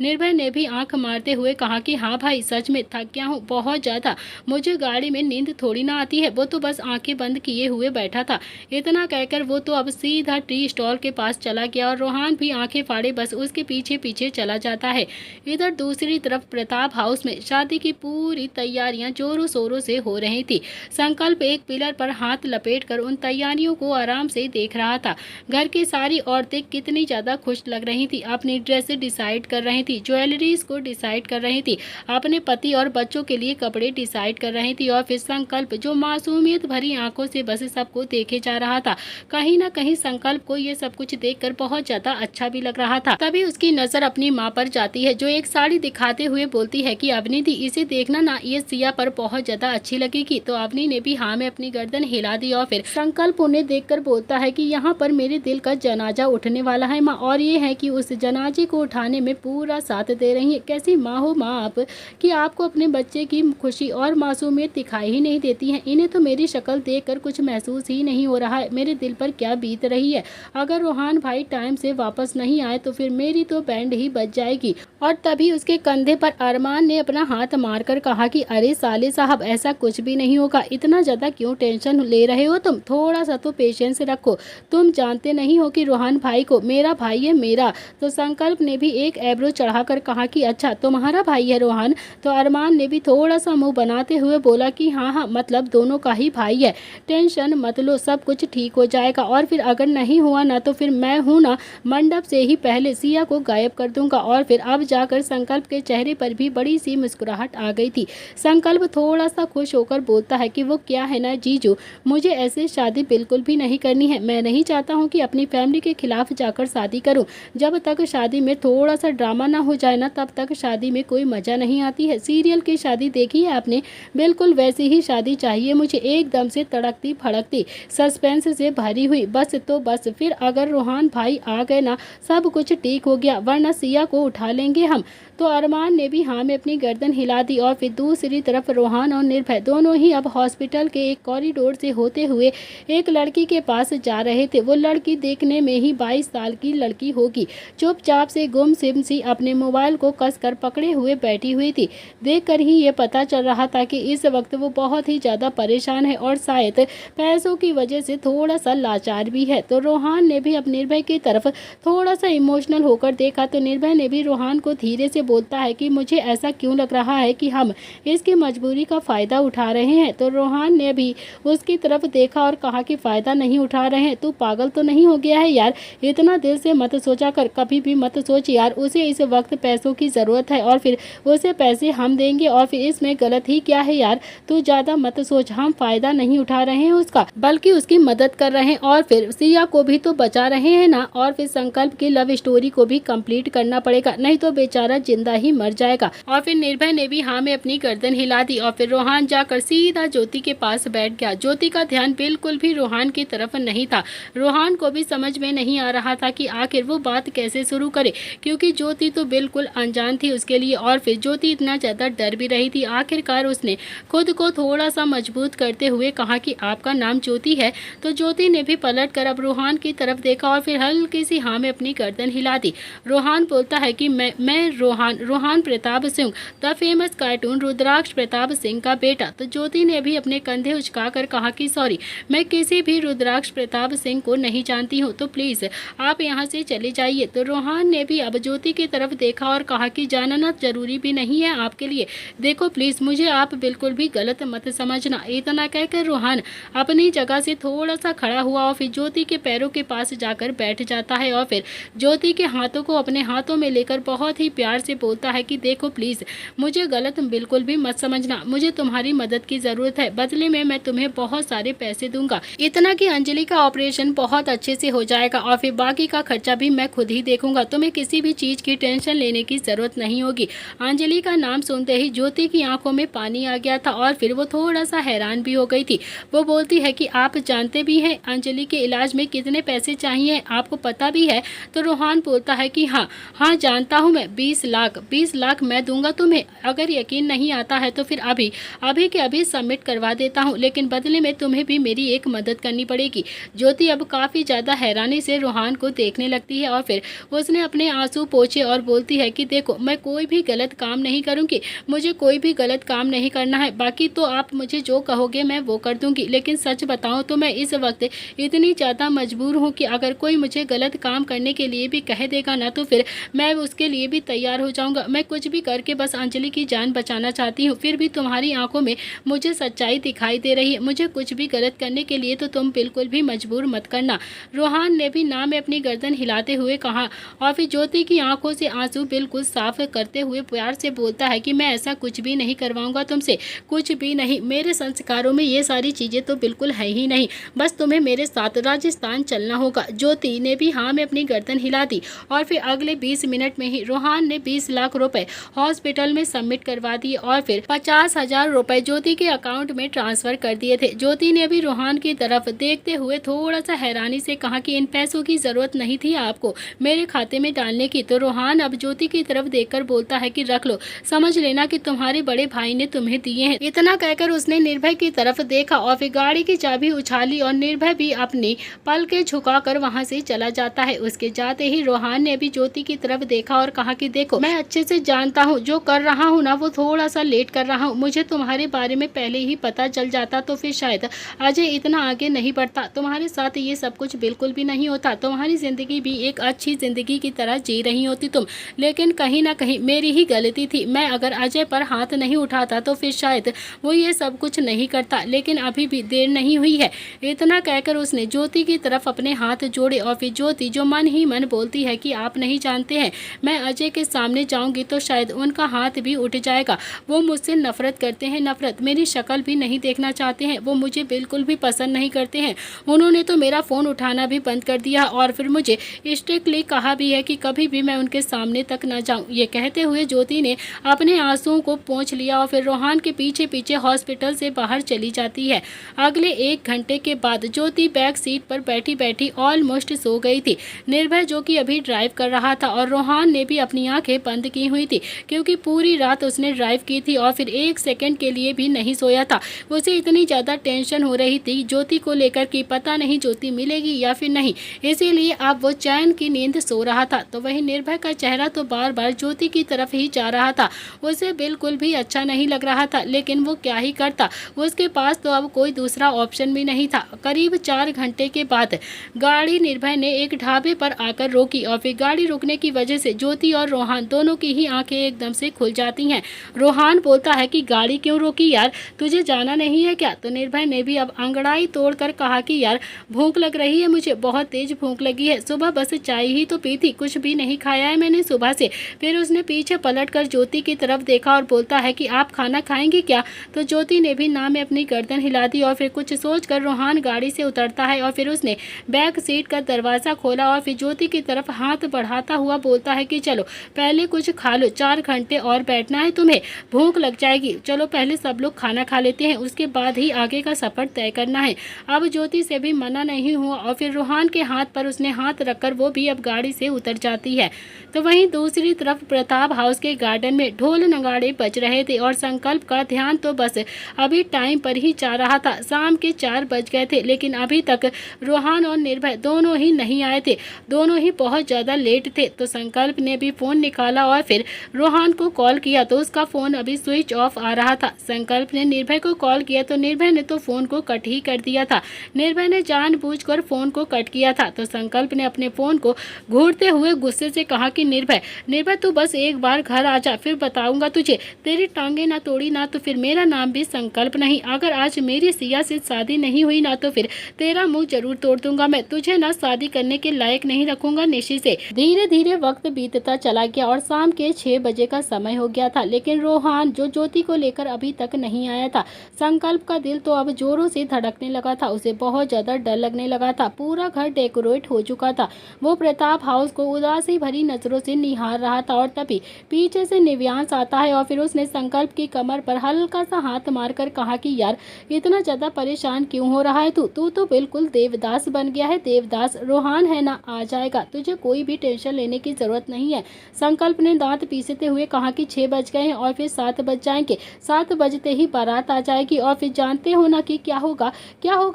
निर्भय ने भी आंख मारते हुए कहा कि हाँ भाई सच में थक गया हूँ बहुत ज़्यादा, मुझे गाड़ी में नींद थोड़ी ना आती है। वो तो बस आंखें बंद किए हुए बैठा था। इतना कहकर वो तो अब सीधा टी स्टॉल के पास चला गया और रोहान भी आंखें फाड़े बस उसके पीछे पीछे चला जाता है। इधर दूसरी तरफ प्रताप हाउस में शादी की पूरी तैयारियां जोरों शोरों से हो रही थी। संकल्प एक पिलर पर हाथ लपेटकर उन तैयारियों को आराम से देख रहा था। घर की सारी औरतें कितनी ज्यादा खुश लग रही थी, अपनी ड्रेस डिसाइड कर रही थी, ज्वेलरीज को डिसाइड कर रही थी, अपने पति और बच्चों के लिए कपड़े डिसाइड कर रही थी। और फिर संकल्प जो मासूमियत भरी आंखों से बस सबको देखे जा रहा था, कहीं ना कहीं संकल्प को ये सब कुछ देखकर बहुत ज्यादा अच्छा भी लग रहा था। तभी उसकी नजर अपनी माँ पर जाती है जो एक साड़ी दिखाते हुए बोलती है कि अवनी दी इसे देखना ना, ये सिया पर बहुत ज्यादा अच्छी लगेगी। तो अवनी ने भी हाँ में अपनी गर्दन हिला दी और फिर संकल्प उन्हें देखकर बोलता है कि यहाँ पर मेरे दिल का जनाजा उठने वाला है माँ, और ये है कि उस जनाजे को उठाने में पूरा साथ दे रही है। कैसी माँ हो माँ आप कि आपको अपने बच्चे की खुशी और मासूमियत दिखाई ही नहीं देती है। इन्हें तो मेरी शक्ल देखकर कुछ महसूस ही नहीं हो रहा है मेरे दिल पर क्या बीत रही है। अगर रोहान भाई टाइम से वापस नहीं आए तो फिर मेरी तो बैंड ही बज जाएगी। और तभी उसके कंधे पर अरमान ने अपना हाथ मारकर कहा कि अरे साले साहब ऐसा कुछ भी नहीं होगा, इतना ज्यादा क्यों टेंशन ले रहे हो तुम, थोड़ा सा तो पेशेंस रखो। तुम जानते नहीं हो कि रोहान भाई को मेरा भाई है मेरा। तो संकल्प ने भी एक एब्रो चढ़ाकर कहा कि अच्छा तुम्हारा भाई है रोहान। तो अरमान ने भी थोड़ा सा मुंह बनाते हुए बोला कि हाँ हाँ मतलब दोनों का ही भाई है, टेंशन मत लो सब कुछ ठीक हो जाएगा। और फिर अगर नहीं हुआ ना तो फिर मैं हूँ ना, मंडप से ही पहले सिया को गायब कर दूंगा। और फिर अब जाकर संकल्प के चेहरे पर भी बड़ी सी मुस्कुराहट आ गई थी। संकल्प थोड़ा सा खुश होकर बोलता है कि वो क्या है ना जीजू, मुझे ऐसे शादी बिल्कुल भी नहीं करनी है। मैं नहीं चाहता हूँ कि अपनी फैमिली के खिलाफ जाकर शादी करूँ। जब तक शादी में थोड़ा सा ड्रामा ना हो जाए ना तब तक शादी में कोई मजा नहीं आती है। सीरियल की शादी देखी है आपने, बिल्कुल वैसी ही शादी चाहिए मुझे, एकदम से तड़कती भड़कती सस्पेंस से भरी हुई। बस तो बस फिर अगर रोहान भाई आ गए ना सब कुछ ठीक हो गया, वरना सिया को उठा लेंगे हम। तो अरमान ने भी हाँ में अपनी गर्दन हिला दी। और फिर दूसरी तरफ रोहान और निर्भय दोनों ही अब हॉस्पिटल के एक कॉरिडोर से होते हुए एक लड़की के पास जा रहे थे। वो लड़की देखने में ही 22 साल की लड़की होगी, चुपचाप से गुमसुम सी अपने मोबाइल को कसकर पकड़े हुए बैठी हुई थी। देखकर ही ये पता चल रहा था कि इस वक्त वो बहुत ही ज़्यादा परेशान है और शायद पैसों की वजह से थोड़ा सा लाचार भी है। तो रोहान ने भी अब निर्भय की तरफ थोड़ा सा इमोशनल होकर देखा। तो निर्भय ने भी रोहान को धीरे से बोलता है कि मुझे ऐसा क्यों लग रहा है कि हम इसकी मजबूरी का फ़ायदा उठा रहे हैं। तो रोहान ने भी उसकी तरफ देखा और कहा कि फ़ायदा नहीं उठा रहे हैं, तू पागल तो नहीं हो गया है यार, इतना दिल से मत सोचा कर, कभी भी मत सोच यार, उसे इस वक्त पैसों की ज़रूरत है और फिर उसे पैसे हम देंगे और फिर इसमें गलत ही क्या है यार, तू ज़्यादा मत सोच, हम फ़ायदा नहीं उठा रहे हैं उसका बल्कि उसकी मदद कर रहे हैं और फिर सिया को भी तो बचा रहे हैं ना। और फिर संकल्प की लव स्टोरी को भी कंप्लीट करना पड़ेगा, नहीं तो बेचारा जिंदा ही मर जाएगा। और फिर निर्भय ने भी हाँ में अपनी गर्दन हिला दी और फिर रोहान जाकर सीधा ज्योति के पास बैठ गया। ज्योति का ध्यान बिल्कुल भी रोहान की तरफ नहीं था। रोहान को भी समझ में नहीं आ रहा था कि आखिर वो बात कैसे शुरू करे, क्योंकि ज्योति तो बिल्कुल अनजान थी उसके लिए और फिर ज्योति इतना ज़्यादा डर भी रही थी। आखिरकार उसने खुद को थोड़ा सा मजबूत करते हुए कहा कि आपका नाम ज्योति है। तो ज्योति ने भी पलट कर अब रोहान की तरफ देखा और फिर हल्की सी हाँ में अपनी गर्दन हिला दी। रोहान बोलता है कि मैं Rohan Pratap Singh, the famous cartoon Rudraksh Pratap Singh का बेटा। तो ज्योति ने भी अपने कंधे उचकाकर कहा कि सॉरी, मैं किसी भी रुद्राक्ष प्रताप सिंह को नहीं जानती हूँ, तो प्लीज़ आप यहाँ से चले जाइए। तो रोहान ने भी अब ज्योति की तरफ देखा और कहा कि जानना जरूरी भी नहीं है आपके लिए, देखो प्लीज़ मुझे आप बिल्कुल भी गलत मत समझना। इतना कहकर रोहान अपनी जगह से थोड़ा सा खड़ा हुआ और फिर ज्योति के पैरों के पास जाकर बैठ जाता है और फिर ज्योति के हाथों को अपने हाथों में लेकर बहुत ही प्यार से से बोलता है कि देखो प्लीज़ मुझे गलत बिल्कुल भी मत समझना, मुझे तुम्हारी मदद की ज़रूरत है, बदले में मैं तुम्हें बहुत सारे पैसे दूंगा, इतना कि अंजलि का ऑपरेशन बहुत अच्छे से हो जाएगा और फिर बाकी का खर्चा भी मैं खुद ही देखूंगा, तुम्हें किसी भी चीज़ की टेंशन लेने की ज़रूरत नहीं होगी। अंजलि का नाम सुनते ही ज्योति की आंखों में पानी आ गया था और फिर वो थोड़ा सा हैरान भी हो गई थी। वो बोलती है कि आप जानते भी हैं अंजलि के इलाज में कितने पैसे चाहिए, आपको पता भी है? तो रोहान बोलता है कि हाँ जानता हूँ मैं, 20 लाख मैं दूंगा तुम्हें। अगर यकीन नहीं आता है तो फिर अभी के अभी सबमिट करवा देता हूँ, लेकिन बदले में तुम्हें भी मेरी एक मदद करनी पड़ेगी। ज्योति अब काफ़ी ज़्यादा हैरानी से रोहान को देखने लगती है और फिर उसने अपने आंसू पोंछे और बोलती है कि देखो मैं कोई भी गलत काम नहीं करूँगी, मुझे कोई भी गलत काम नहीं करना है, बाकी तो आप मुझे जो कहोगे मैं वो कर दूँगी, लेकिन सच बताऊँ तो मैं इस वक्त इतनी ज़्यादा मजबूर हूँ कि अगर कोई मुझे गलत काम करने के लिए भी कह देगा ना तो फिर मैं उसके लिए भी तैयार हो जाऊँगा। मैं कुछ भी करके बस अंजलि की जान बचाना चाहती हूँ, फिर भी तुम्हारी आंखों में मुझे सच्चाई दिखाई दे रही है, मुझे कुछ भी गलत करने के लिए तो तुम बिल्कुल भी मजबूर मत करना। रोहान ने भी ना में अपनी गर्दन हिलाते हुए कहा और फिर ज्योति की आंखों से आंसू बिल्कुल साफ करते हुए प्यार से बोलता है कि मैं ऐसा कुछ भी नहीं करवाऊंगा तुमसे, कुछ भी नहीं, मेरे संस्कारों में ये सारी चीज़ें तो बिल्कुल है ही नहीं, बस तुम्हें मेरे साथ राजस्थान चलना होगा। ज्योति ने भी हाँ में अपनी गर्दन हिला दी और फिर अगले 20 मिनट में ही रोहान ने 20 लाख रुपए हॉस्पिटल में सबमिट करवा दिए और फिर 50,000 रुपए ज्योति के अकाउंट में ट्रांसफर कर दिए थे। ज्योति ने भी रोहान की तरफ देखते हुए थोड़ा सा हैरानी से कहा कि इन पैसों की जरूरत नहीं थी आपको मेरे खाते में डालने की। तो रोहान अब ज्योति की तरफ देखकर बोलता है कि रख लो, समझ लेना कि तुम्हारे बड़े भाई ने तुम्हें दिए हैं। इतना कहकर उसने निर्भय की तरफ देखा और फिर गाड़ी की चाबी उछाली और निर्भय भी अपनी पलकें झुकाकर वहां से चला जाता है। उसके जाते ही रोहान ने भी ज्योति की तरफ देखा और कहा कि देखो मैं अच्छे से जानता हूँ जो कर रहा हूँ ना वो थोड़ा सा लेट कर रहा हूँ, मुझे तुम्हारे बारे में पहले ही पता चल जाता तो फिर शायद अजय इतना आगे नहीं बढ़ता, तुम्हारे साथ ये सब कुछ बिल्कुल भी नहीं होता, तुम्हारी जिंदगी भी एक अच्छी जिंदगी की तरह जी रही होती तुम, लेकिन कहीं ना कहीं मेरी ही गलती थी, मैं अगर अजय पर हाथ नहीं उठाता तो फिर शायद वो ये सब कुछ नहीं करता, लेकिन अभी भी देर नहीं हुई है। इतना कहकर उसने ज्योति की तरफ अपने हाथ जोड़े और फिर ज्योति जो मन ही मन बोलती है कि आप नहीं जानते हैं मैं अजय के सामने जाऊंगी तो शायद उनका हाथ भी उठ जाएगा, वो मुझसे नफरत करते हैं, नफरत, मेरी शक्ल भी नहीं देखना चाहते हैं, वो मुझे बिल्कुल भी पसंद नहीं करते हैं, उन्होंने तो मेरा फ़ोन उठाना भी बंद कर दिया और फिर मुझे स्ट्रिक्टली कहा भी है कि कभी भी मैं उनके सामने तक न जाऊं। ये कहते हुए ज्योति ने अपने आंसुओं को पोंछ लिया और फिर रोहान के पीछे पीछे हॉस्पिटल से बाहर चली जाती है। अगले 1 घंटे के बाद ज्योति बैक सीट पर बैठी बैठी ऑलमोस्ट सो गई थी। निर्भय जो कि अभी ड्राइव कर रहा था और रोहान ने भी अपनी आंखें बंद की हुई थी क्योंकि पूरी रात उसने ड्राइव की थी और फिर 1 सेकंड के लिए भी नहीं सोया था। उसे इतनी ज़्यादा टेंशन हो रही थी ज्योति को लेकर कि पता नहीं ज्योति मिलेगी या फिर नहीं, इसीलिए अब वो चैन की नींद सो रहा था। तो वही निर्भय का चेहरा तो बार बार ज्योति की तरफ ही जा रहा था, उसे बिल्कुल भी अच्छा नहीं लग रहा था, लेकिन वो क्या ही करता, उसके पास तो अब कोई दूसरा ऑप्शन भी नहीं था। करीब 4 घंटे के बाद गाड़ी निर्भय ने एक ढाबे पर आकर रोकी और फिर गाड़ी रुकने की वजह से ज्योति और रोहान दोनों की ही आंखें एकदम से खुल जाती हैं। रोहान बोलता है कि गाड़ी क्यों रोकी यार, तुझे जाना नहीं है क्या? तो निर्भय ने भी अब अंगड़ाई तोड़कर कहा कि यार भूख लग रही है, मुझे बहुत तेज भूख लगी है, सुबह बस चाय ही तो पी थी, कुछ भी नहीं खाया है मैंने सुबह से। फिर उसने पीछे पलटकर ज्योति की तरफ देखा और बोलता है कि आप खाना खाएंगे क्या? तो ज्योति ने भी ना में अपनी गर्दन हिला दी और फिर कुछ सोचकर रोहान गाड़ी से उतरता है और फिर उसने बैक सीट का दरवाज़ा खोला और फिर ज्योति की तरफ हाथ बढ़ाता हुआ बोलता है कि चलो पहले कुछ खा लो, 4 घंटे और बैठना है तुम्हें, भूख लग जाएगी, चलो पहले सब लोग खाना खा लेते हैं, उसके बाद ही आगे का सफ़र तय करना है। अब ज्योति से भी मना नहीं हुआ और फिर रोहान के हाथ पर उसने हाथ रखकर वो भी अब गाड़ी से उतर जाती है। तो वहीं दूसरी तरफ प्रताप हाउस के गार्डन में ढोल नगाड़े बज रहे थे और संकल्प का ध्यान तो बस अभी टाइम पर ही जा रहा था। शाम के 4 बज गए थे लेकिन अभी तक रोहान और निर्भय दोनों ही नहीं आए थे, दोनों ही बहुत ज़्यादा लेट थे। तो संकल्प ने भी फ़ोन निकाला और फिर रोहान को कॉल किया तो उसका फ़ोन अभी स्विच ऑफ आ रहा था। संकल्प ने निर्भय को कॉल किया तो निर्भय ने तो फ़ोन को कट ही कर दिया था। निर्भय ने जानबूझकर फ़ोन को कट किया था। तो संकल्प ने अपने फ़ोन को घूरते हुए गुस्से से कहा कि निर्भय तू बस एक बार घर आ जा, फिर बताऊंगा तुझे, तेरी टांगे ना तोड़ी ना तो फिर मेरा नाम भी संकल्प नहीं, अगर आज मेरी सिया से शादी नहीं हुई ना तो फिर तेरा मुंह जरूर तोड़ दूंगा मैं, तुझे ना शादी करने के लायक नहीं रखूंगा निशी से। धीरे धीरे वक्त बीतता चला गया और शाम के 6 बजे का समय हो गया था, लेकिन रोहान जो ज्योति को लेकर अभी तक नहीं आया था। संकल्प का दिल तो अब जोरों से धड़कने लगा था। उसे बहुत ज़्यादा डर लगने लगा था। पूरा घर डेकोरेट हो चुका था। वो प्रताप हाउस को उदासी भरी नज़रों से निहार रहा था और तभी पीछे से निव्यांश आता है और फिर उसने संकल्प की कमर पर हल्का सा हाथ मारकर कहा कि यार इतना ज़्यादा परेशान क्यों हो रहा है तू तो बिल्कुल देवदास बन गया है। देवदास रोहान है ना, आ जाएगा, तुझे कोई भी टेंशन लेने की ज़रूरत नहीं है। संकल्प ने दांत पीसते हुए कहा कि 6 बज गए हैं और फिर 7 बज जाएंगे। 7 बजते ही बारात आ जाएगी और फिर जानते हो ना कि क्या होगा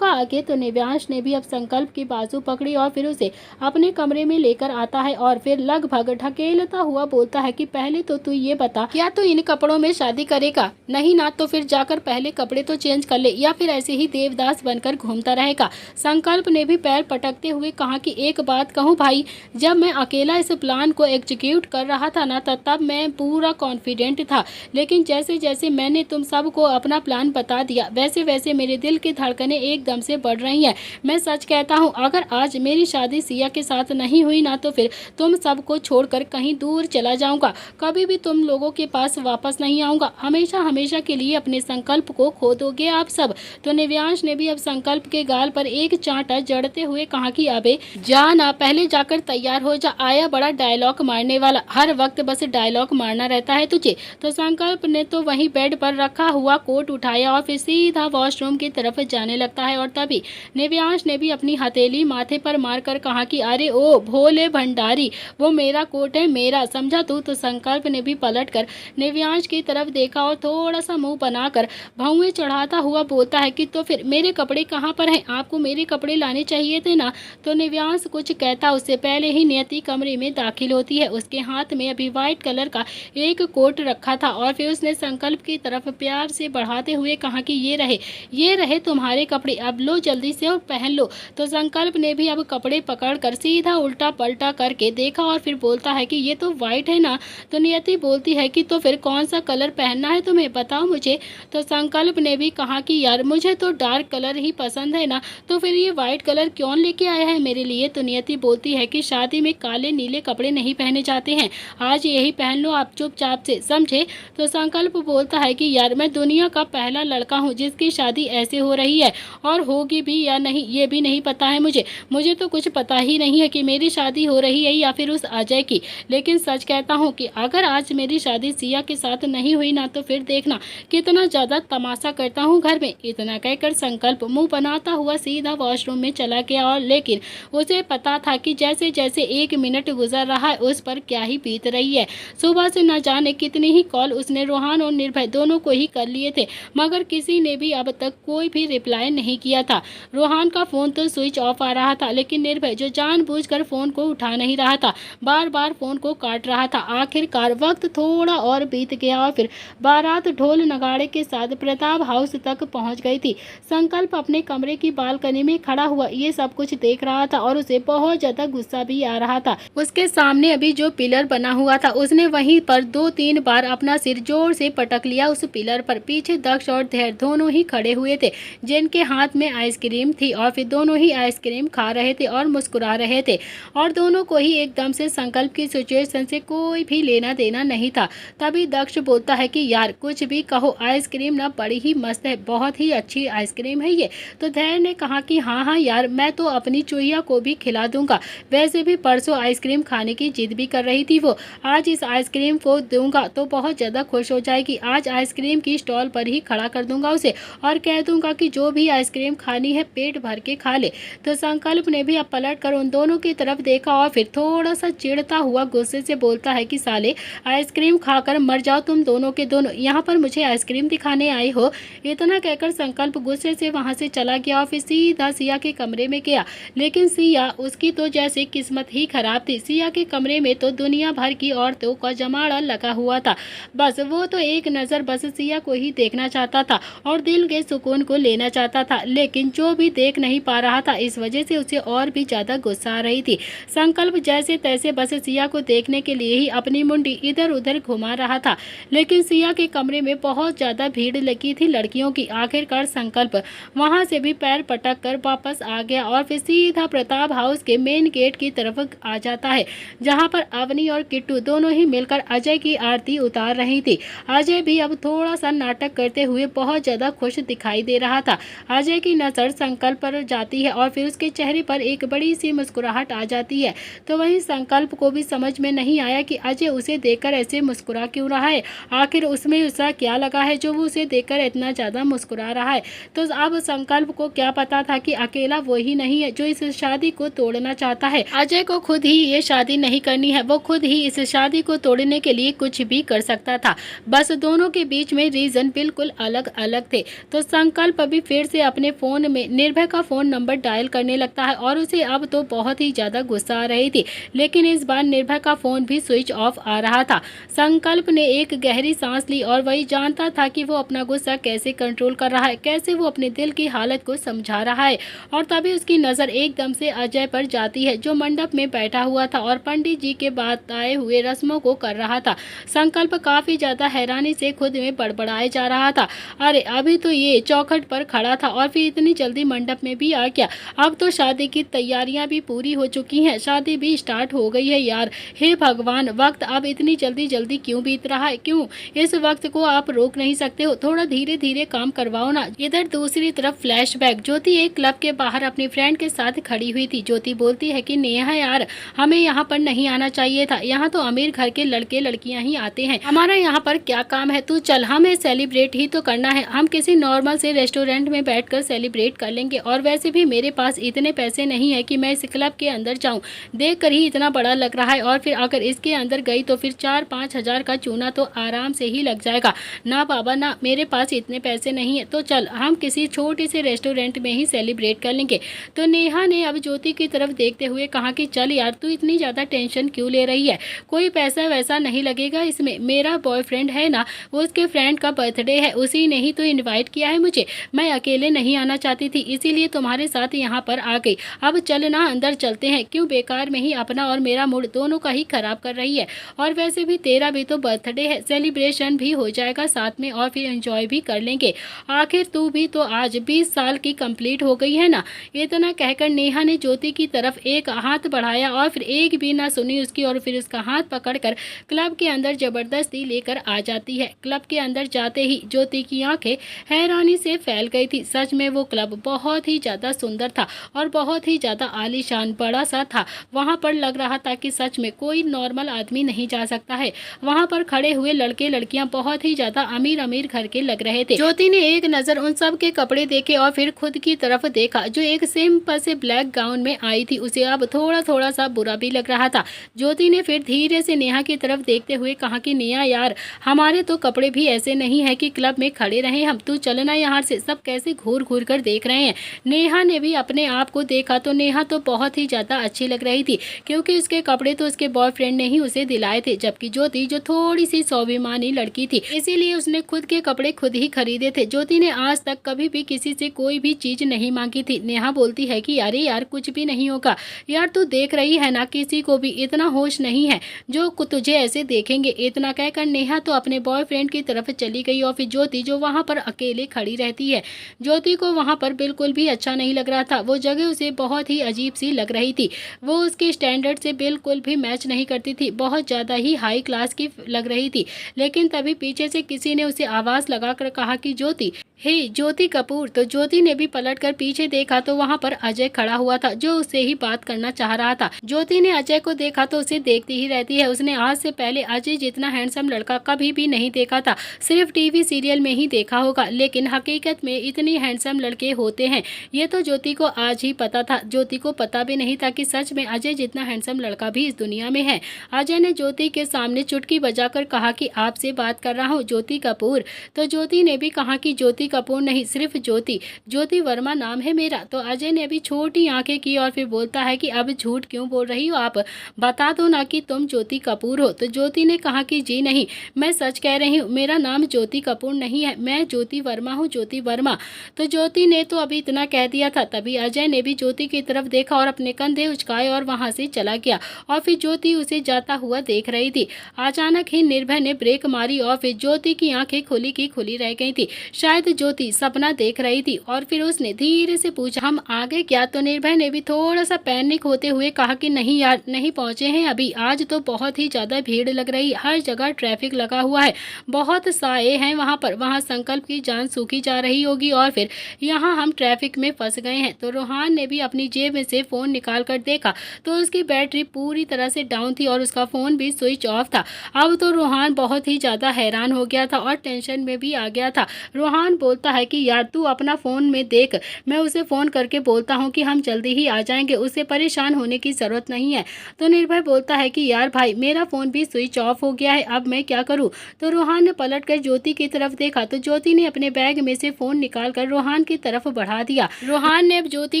आगे। तो निव्यांश ने भी अब संकल्प की बाजू पकड़ी और फिर उसे अपने कमरे में लेकर आता है और फिर लगभग ढकेलता हुआ बोलता है कि पहले तो तू ये बता, क्या तू इन कपड़ों में शादी करेगा? नहीं ना तो फिर जाकर पहले कपड़े तो चेंज कर ले, या फिर ऐसे ही देवदास बनकर घूमता रहेगा। संकल्प ने भी पैर पटकते हुए कहा कि एक बात कहूँ भाई, जब मैं अकेला इस प्लान को एग्जीक्यूट कर रहा था ना तब मैं पूरा कॉन्फिडेंट था, लेकिन जैसे जैसे मैंने तुम सबको अपना प्लान बता दिया वैसे वैसे मेरे दिल की धड़कनें एकदम से बढ़ रही हैं। मैं सच कहता हूँ, अगर आज मेरी शादी सिया के साथ नहीं हुई ना तो फिर तुम सबको छोड़कर कहीं दूर चला जाऊंगा। कभी भी तुम लोगों के पास वापस नहीं आऊंगा। हमेशा हमेशा के लिए अपने संकल्प को खो दोगे आप सब। तो निव्यांश ने भी अब संकल्प के गाल पर एक चांटा जड़ते हुए कहा कि अबे जा ना, पहले जाकर तैयार हो जा। आया बड़ा डायलॉग मारने वाला, हर वक्त बस डायलॉग मारना रहता है तुझे। तो संकल्प ने तो वहीं बेड पर रखा हुआ कोट उठाया और फिर सीधा वॉशरूम की तरफ जाने लगता है और तभी निव्यांश ने भी अपनी हथेली माथे पर मारकर कहा कि अरे ओ भोले भंडारी, वो मेरा कोट है, मेरा, समझा तू? तो संकल्प ने भी पलटकर निव्यांश की तरफ देखा और थोड़ा सा मुंह बनाकर भौंवे चढ़ाता हुआ बोलता है कि तो फिर मेरे कपड़े कहाँ पर हैं? आपको मेरे कपड़े लाने चाहिए थे ना। तो निव्यांश कुछ कहता उससे पहले ही नियति कमरे में दाखिल होती है। उसके हाथ में अभी व्हाइट कलर का एक कोट रखा था और फिर उसने संकल्प की तरफ प्यार से बढ़ाते हुए कहा कि ये रहे तुम्हारे कपड़े, अब लो जल्दी से और पहन लो। तो संकल्प ने भी अब कपड़े पकड़कर सीधा उल्टा पलटा करके देखा और फिर बोलता है कि ये तो व्हाइट है ना। तो नियति बोलती है कि तो फिर कौन सा कलर पहनना है तुम्हें, बताओ मुझे। तो संकल्प ने भी कहा कि यार मुझे तो डार्क कलर ही पसंद है ना, तो फिर ये व्हाइट कलर क्यों लेके आया है मेरे लिए। तो नियति बोलती है कि शादी में काले नीले कपड़े नहीं पहने जाते हैं, आज यही पहन लो आप चुपचाप से, समझे। तो संकल्प बोलता है कि यार मैं दुनिया का पहला लड़का हूँ जिसकी शादी ऐसे हो रही है, और होगी भी या नहीं ये भी नहीं पता है मुझे तो कुछ पता ही नहीं है कि मेरी शादी हो रही है या फिर उस अजय की। लेकिन सच कहता हूँ कि अगर आज मेरी शादी सिया के साथ नहीं हुई ना तो फिर देखना कितना ज़्यादा तमाशा करता हूँ घर में। इतना कहकर संकल्प मुंह बनाता हुआ सीधा वॉशरूम में चला गया और लेकिन उसे पता था कि जैसे जैसे 1 मिनट गुजर रहा है उस पर क्या ही बीत रही है। सुबह से न जाने कितनी ही कॉल उसने रोहान और निर्भय दोनों को ही कर लिए थे, मगर किसी ने भी अब तक कोई भी रिप्लाई नहीं किया था। रोहान का फ़ोन तो स्विच ऑफ आ रहा था, लेकिन निर्भय जो जानबूझकर फ़ोन को उठा नहीं रहा था, बार बार फ़ोन को काट रहा था। आखिरकार वक्त थोड़ा और बीत गया और फिर बारात ढोल नगाड़े के साथ प्रताप हाउस तक पहुंच गई थी। संकल्प अपने कमरे की बालकनी में खड़ा हुआ ये सब कुछ देख रहा था और उसे बहुत ज़्यादा गुस्सा भी आ रहा था। उसके सामने अभी जो पिलर बना हुआ था उसने वहीं पर 2-3 बार अपना सिर जोर से पटक लिया उस पिलर पर। पीछे दक्ष और धैर्य दोनों ही खड़े हुए थे, जिनके हाथ में आइसक्रीम थी और फिर दोनों ही आइसक्रीम खा रहे थे और मुस्कुरा रहे थे, और दोनों को ही एकदम से संकल्प की सिचुएशन से कोई भी लेना देना नहीं था। तभी दक्ष बोलता है कि यार कुछ भी कहो, आइसक्रीम ना बड़ी ही मस्त है, बहुत ही अच्छी आइसक्रीम है ये। तो धैर्य ने कहा कि हाँ यार, मैं तो अपनी चूहिया को भी खिला दूंगा, वैसे भी परसों आइसक्रीम खाने की जिद भी कर रही थी वो, आज इस आइसक्रीम को दूंगा तो बहुत ज़्यादा खुश हो जाएगी। आज आइसक्रीम की स्टॉल पर ही खड़ा कर दूंगा उसे और कह दूंगा कि जो भी आइसक्रीम खानी है पेट भर के खा ले। तो संकल्प ने भी अब पलट कर उन दोनों की तरफ देखा और फिर थोड़ा सा चिढ़ता हुआ गुस्से से बोलता है कि साले आइसक्रीम खाकर मर जाओ तुम दोनों के दोनों, यहाँ पर मुझे आइसक्रीम दिखाने आए हो। इतना कहकर संकल्प गुस्से से वहाँ से चला गया और फिर सीधा सिया के कमरे में गया। लेकिन सिया, उसकी तो जैसे किस्मत ही खराब थी। सिया के कमरे में तो दुनिया भर की औरतों का जमाड़ा लगा हुआ था, बस वो तो एक नज़र बस सिया को ही देखना चाहता था और दिल के सुकून को लेना चाहता था, लेकिन जो भी देख नहीं पा रहा था इस वजह से उसे और भी ज़्यादा गुस्सा आ रही थी। संकल्प जैसे तैसे बस सिया को देखने के लिए ही अपनी मुंडी इधर उधर घुमा रहा था, लेकिन सिया के कमरे में बहुत ज़्यादा भीड़ लगी थी लड़कियों की। आखिरकार संकल्प वहाँ से भी पैर पटक कर वापस आ गया और फिर सीधा प्रताप हाउस के मेन गेट की तरफ आ जाता है, जहाँ पर अवनी और किट्टू दोनों ही मिलकर अजय की आरती उतार रही थी। अजय भी अब थोड़ा सा नाटक करते हुए बहुत ज्यादा खुश दिखाई दे रहा था। अजय की नजर संकल्प पर जाती है और फिर उसके चेहरे पर एक बड़ी सी मुस्कुराहट आ जाती है। तो वहीं संकल्प को भी समझ में नहीं आया कि अजय उसे देखकर ऐसे मुस्कुरा क्यों रहा है। आखिर उसमें उसका क्या लगा है जो वो उसे देखकर इतना ज्यादा मुस्कुरा रहा है। तो अब संकल्प को क्या पता था कि अकेला वो ही नहीं है जो इस शादी को तोड़ना चाहता है। अजय को खुद ही ये शादी नहीं करनी है, वो खुद ही इस शादी को तोड़ने के लिए कुछ भी कर सकता था। बस दोनों के बीच में रीजन बिल्कुल अलग अलग थे। तो संकल्प अभी फिर से अपने फोन में निर्भय का फोन नंबर डायल करने लगता है और उसे अब तो बहुत ही ज्यादा गुस्सा आ रही थी, लेकिन इस बार निर्भय का फोन भी स्विच ऑफ आ रहा था। संकल्प ने एक गहरी सांस ली और वही जानता था कि वो अपना गुस्सा कैसे कंट्रोल कर रहा है, कैसे वो अपने दिल की हालत को समझा रहा है। और तभी उसकी नजर एकदम से अजय पर जाती है जो मंडप में बैठा हुआ था और पंडित जी के बाद आए हुए रस्मों को कर रहा था। संकल्प काफी ज्यादा हैरानी से खुद में बड़बड़ाए जा रहा था। अरे अभी तो ये चौखट पर खड़ा था और फिर इतनी जल्दी मंडप में भी आ गया। अब तो शादी की तैयारियां भी पूरी हो चुकी हैं, शादी भी स्टार्ट हो गई है यार। हे भगवान, वक्त अब इतनी जल्दी जल्दी क्यों बीत रहा है? क्यों इस वक्त को आप रोक नहीं सकते हो? थोड़ा धीरे धीरे काम करवाओ ना। इधर दूसरी तरफ फ्लैशबैक, ज्योति एक क्लब के बाहर अपनी फ्रेंड के साथ खड़ी हुई थी। ज्योति बोलती है कि नेहा यार, हमें यहाँ पर नहीं आना चाहिए था, यहाँ तो अमीर घर के लड़के लड़कियां ही आते हैं, हमारा यहाँ पर क्या काम है? तू चल, हमें सेलिब्रेट ही तो करना है, हम किसी नॉर्मल से रेस्टोरेंट में बैठकर सेलिब्रेट कर लेंगे। और वैसे भी मेरे पास इतने पैसे नहीं है कि मैं इस क्लब के अंदर जाऊं, देख कर ही इतना बड़ा लग रहा है, और फिर अगर इसके अंदर गई तो फिर 4-5 हजार का चूना तो आराम से ही लग जाएगा। ना बाबा ना, मेरे पास इतने पैसे नहीं है, तो चल हम किसी छोटे से रेस्टोरेंट में ही सेलिब्रेट कर लेंगे। तो नेहा ने अब ज्योति की तरफ देखते हुए कहा कि चल यार, तू इतनी ज़्यादा टेंशन क्यों ले रही है? कोई पैसा वैसा नहीं लगेगा इसमें, मेरा बॉयफ्रेंड है ना, उसके फ्रेंड का बर्थडे है, उसी ने ही तो इन्वाइट किया है मुझे, मैं अकेले नहीं आना चाहती थी, इसीलिए तुम्हारे साथ यहाँ पर आ गई। अब चल ना, अंदर चलते हैं, क्यों बेकार में ही अपना और मेरा मूड दोनों का ही खराब कर रही है। और वैसे भी तेरा भी तो बर्थडे है, सेलिब्रेशन भी हो जाएगा साथ में और फिर एंजॉय भी कर लेंगे। आखिर तू भी तो आज 20 साल की कंप्लीट हो गई है ना। इतना कहकर नेहा ने ज्योति की तरफ एक हाथ बढ़ाया और फिर एक भी ना सुनी उसकी, और फिर उसका हाथ पकड़कर क्लब के अंदर जबरदस्ती लेकर आ जाती है। क्लब के अंदर जाते ही ज्योति की आंखें हैरानी से फैल गई थी। सच में वो क्लब बहुत ही ज्यादा सुंदर था और बहुत ही ज्यादा आलीशान बड़ा सा था। वहां पर लग रहा था कि सच में कोई नॉर्मल आदमी नहीं जा सकता है। वहां पर खड़े हुए लड़के लड़कियां बहुत ही ज्यादा अमीर अमीर घर के लग रहे थे। ज्योति ने एक नजर उन सब के कपड़े देखे और फिर खुद की तरफ देखा जो एक सिंपल से ब्लैक गाउन में आई थी। उसे अब थोड़ा थोड़ा सा बुरा भी लग रहा था। ज्योति ने फिर धीरे से नेहा की तरफ देखते हुए कहा कि नेहा यार, हमारे तो कपड़े भी ऐसे नहीं है कि क्लब में खड़े रहे हम, तू चलना यहाँ से, सब कैसे घूर घूर कर देख रहे हैं। नेहा ने भी अपने आप को देखा तो नेहा तो बहुत ही ज्यादा अच्छी लग रही थी, क्योंकि उसके कपड़े तो उसके बॉयफ्रेंड ने ही उसे दिलाए थे, जबकि ज्योति जो थोड़ी सी स्वाभिमानी लड़की थी, इसीलिए उसने खुद के कपड़े खुद ही खरीदे थे। ज्योति ने आज तक कभी भी किसी से कोई भी चीज नहीं मांगी थी। नेहा बोलती है कि अरे यार, कुछ भी नहीं होगा यार, तू देख रही है ना, किसी को भी इतना होश नहीं है जो तुझे ऐसे देखेंगे। इतना कहकर नेहा तो अपने बॉयफ्रेंड की तरफ चली गई और फिर ज्योति जो वहां पर अकेले खड़ी रहती है, ज्योति को वहां पर बिल्कुल भी अच्छा नहीं लग रहा था। वो जगह उसे बहुत ही अजीब सी लग रही थी, वो उसके स्टैंडर्ड से बिल्कुल भी मैच नहीं करती थी, बहुत ज्यादा ही हाई क्लास की लग रही थी। लेकिन तभी पीछे से किसी ने उसे आवाज लगाकर कहा कि ज्योति, हे ज्योति कपूर। तो ज्योति ने भी पलटकर पीछे देखा तो वहां पर अजय खड़ा हुआ था जो उससे ही बात करना चाह रहा था। ज्योति ने अजय को देखा तो उसे देखती ही रहती है। उसने आज से पहले अजय जितना हैंडसम लड़का कभी भी नहीं देखा था, सिर्फ टीवी सीरियल में ही देखा होगा, लेकिन हकीकत में इतनी हैंडसम लड़के होते हैं ये तो ज्योति को आज ही पता था। ज्योति को पता भी नहीं था कि सच में अजय जितना हैंडसम लड़का भी इस दुनिया में है। अजय ने ज्योति के सामने चुटकी बजाकर कहा कि आपसे बात कर रहा हूँ ज्योति कपूर। तो ज्योति ने भी कहा कि ज्योति कपूर नहीं, सिर्फ ज्योति, ज्योति वर्मा नाम है मेरा। तो अजय ने भी छोटी आंखें की और फिर बोलता है कि अब झूठ क्यों बोल रही हो आप, बता दो ना कि तुम ज्योति कपूर हो। तो ज्योति ने कहा कि जी नहीं, मैं सच कह रही हूँ, मेरा नाम ज्योति कपूर नहीं है, मैं ज्योति वर्मा हूँ, ज्योति वर्मा। तो ज्योति ने तो अभी इतना कह दिया था, तभी अजय ने भी ज्योति की तरफ देखा और अपने कंधे उचकाए और वहां से चला गया। और फिर ज्योति उसे जाता हुआ देख रही थी। अचानक ही निर्भय ने ब्रेक मारी और फिर ज्योति की आंखें खुली की खुली रह गई थी। शायद ज्योति सपना देख रही थी और फिर उसने धीरे से पूछा, हम आगे क्या? तो निर्भय ने भी थोड़ा सा पैनिक होते हुए कहा कि नहीं यार, नहीं पहुंचे हैं अभी, आज तो बहुत ही ज़्यादा भीड़ लग रही, हर जगह ट्रैफिक लगा हुआ है, बहुत साए हैं वहाँ पर, वहाँ संकल्प की जान सूखी जा रही होगी और फिर यहाँ हम ट्रैफिक में फंस गए हैं। तो रोहान ने भी अपनी जेब में से फ़ोन निकाल कर देखा तो उसकी बैटरी पूरी तरह से डाउन थी और उसका फ़ोन भी स्विच ऑफ था। अब तो रोहान बहुत ही ज़्यादा हैरान हो गया था और टेंशन में भी आ गया था। रोहान बोलता है कि यार तू अपना फ़ोन में देख, मैं उसे फ़ोन करके बोलता हूँ कि हम जल्दी ही आ जाएंगे, उसे परेशान होने की ज़रूरत नहीं है। तो निर्भय बोलता है कि यार भाई मेरा फ़ोन भी स्विच ऑफ हो गया है, अब मैं क्या करूँ। तो रोहान ने पलट कर ज्योति की तरफ देखा तो ज्योति ने अपने बैग में से फ़ोन निकाल कर रोहान की तरफ बढ़ा दिया। रोहान ने अब ज्योति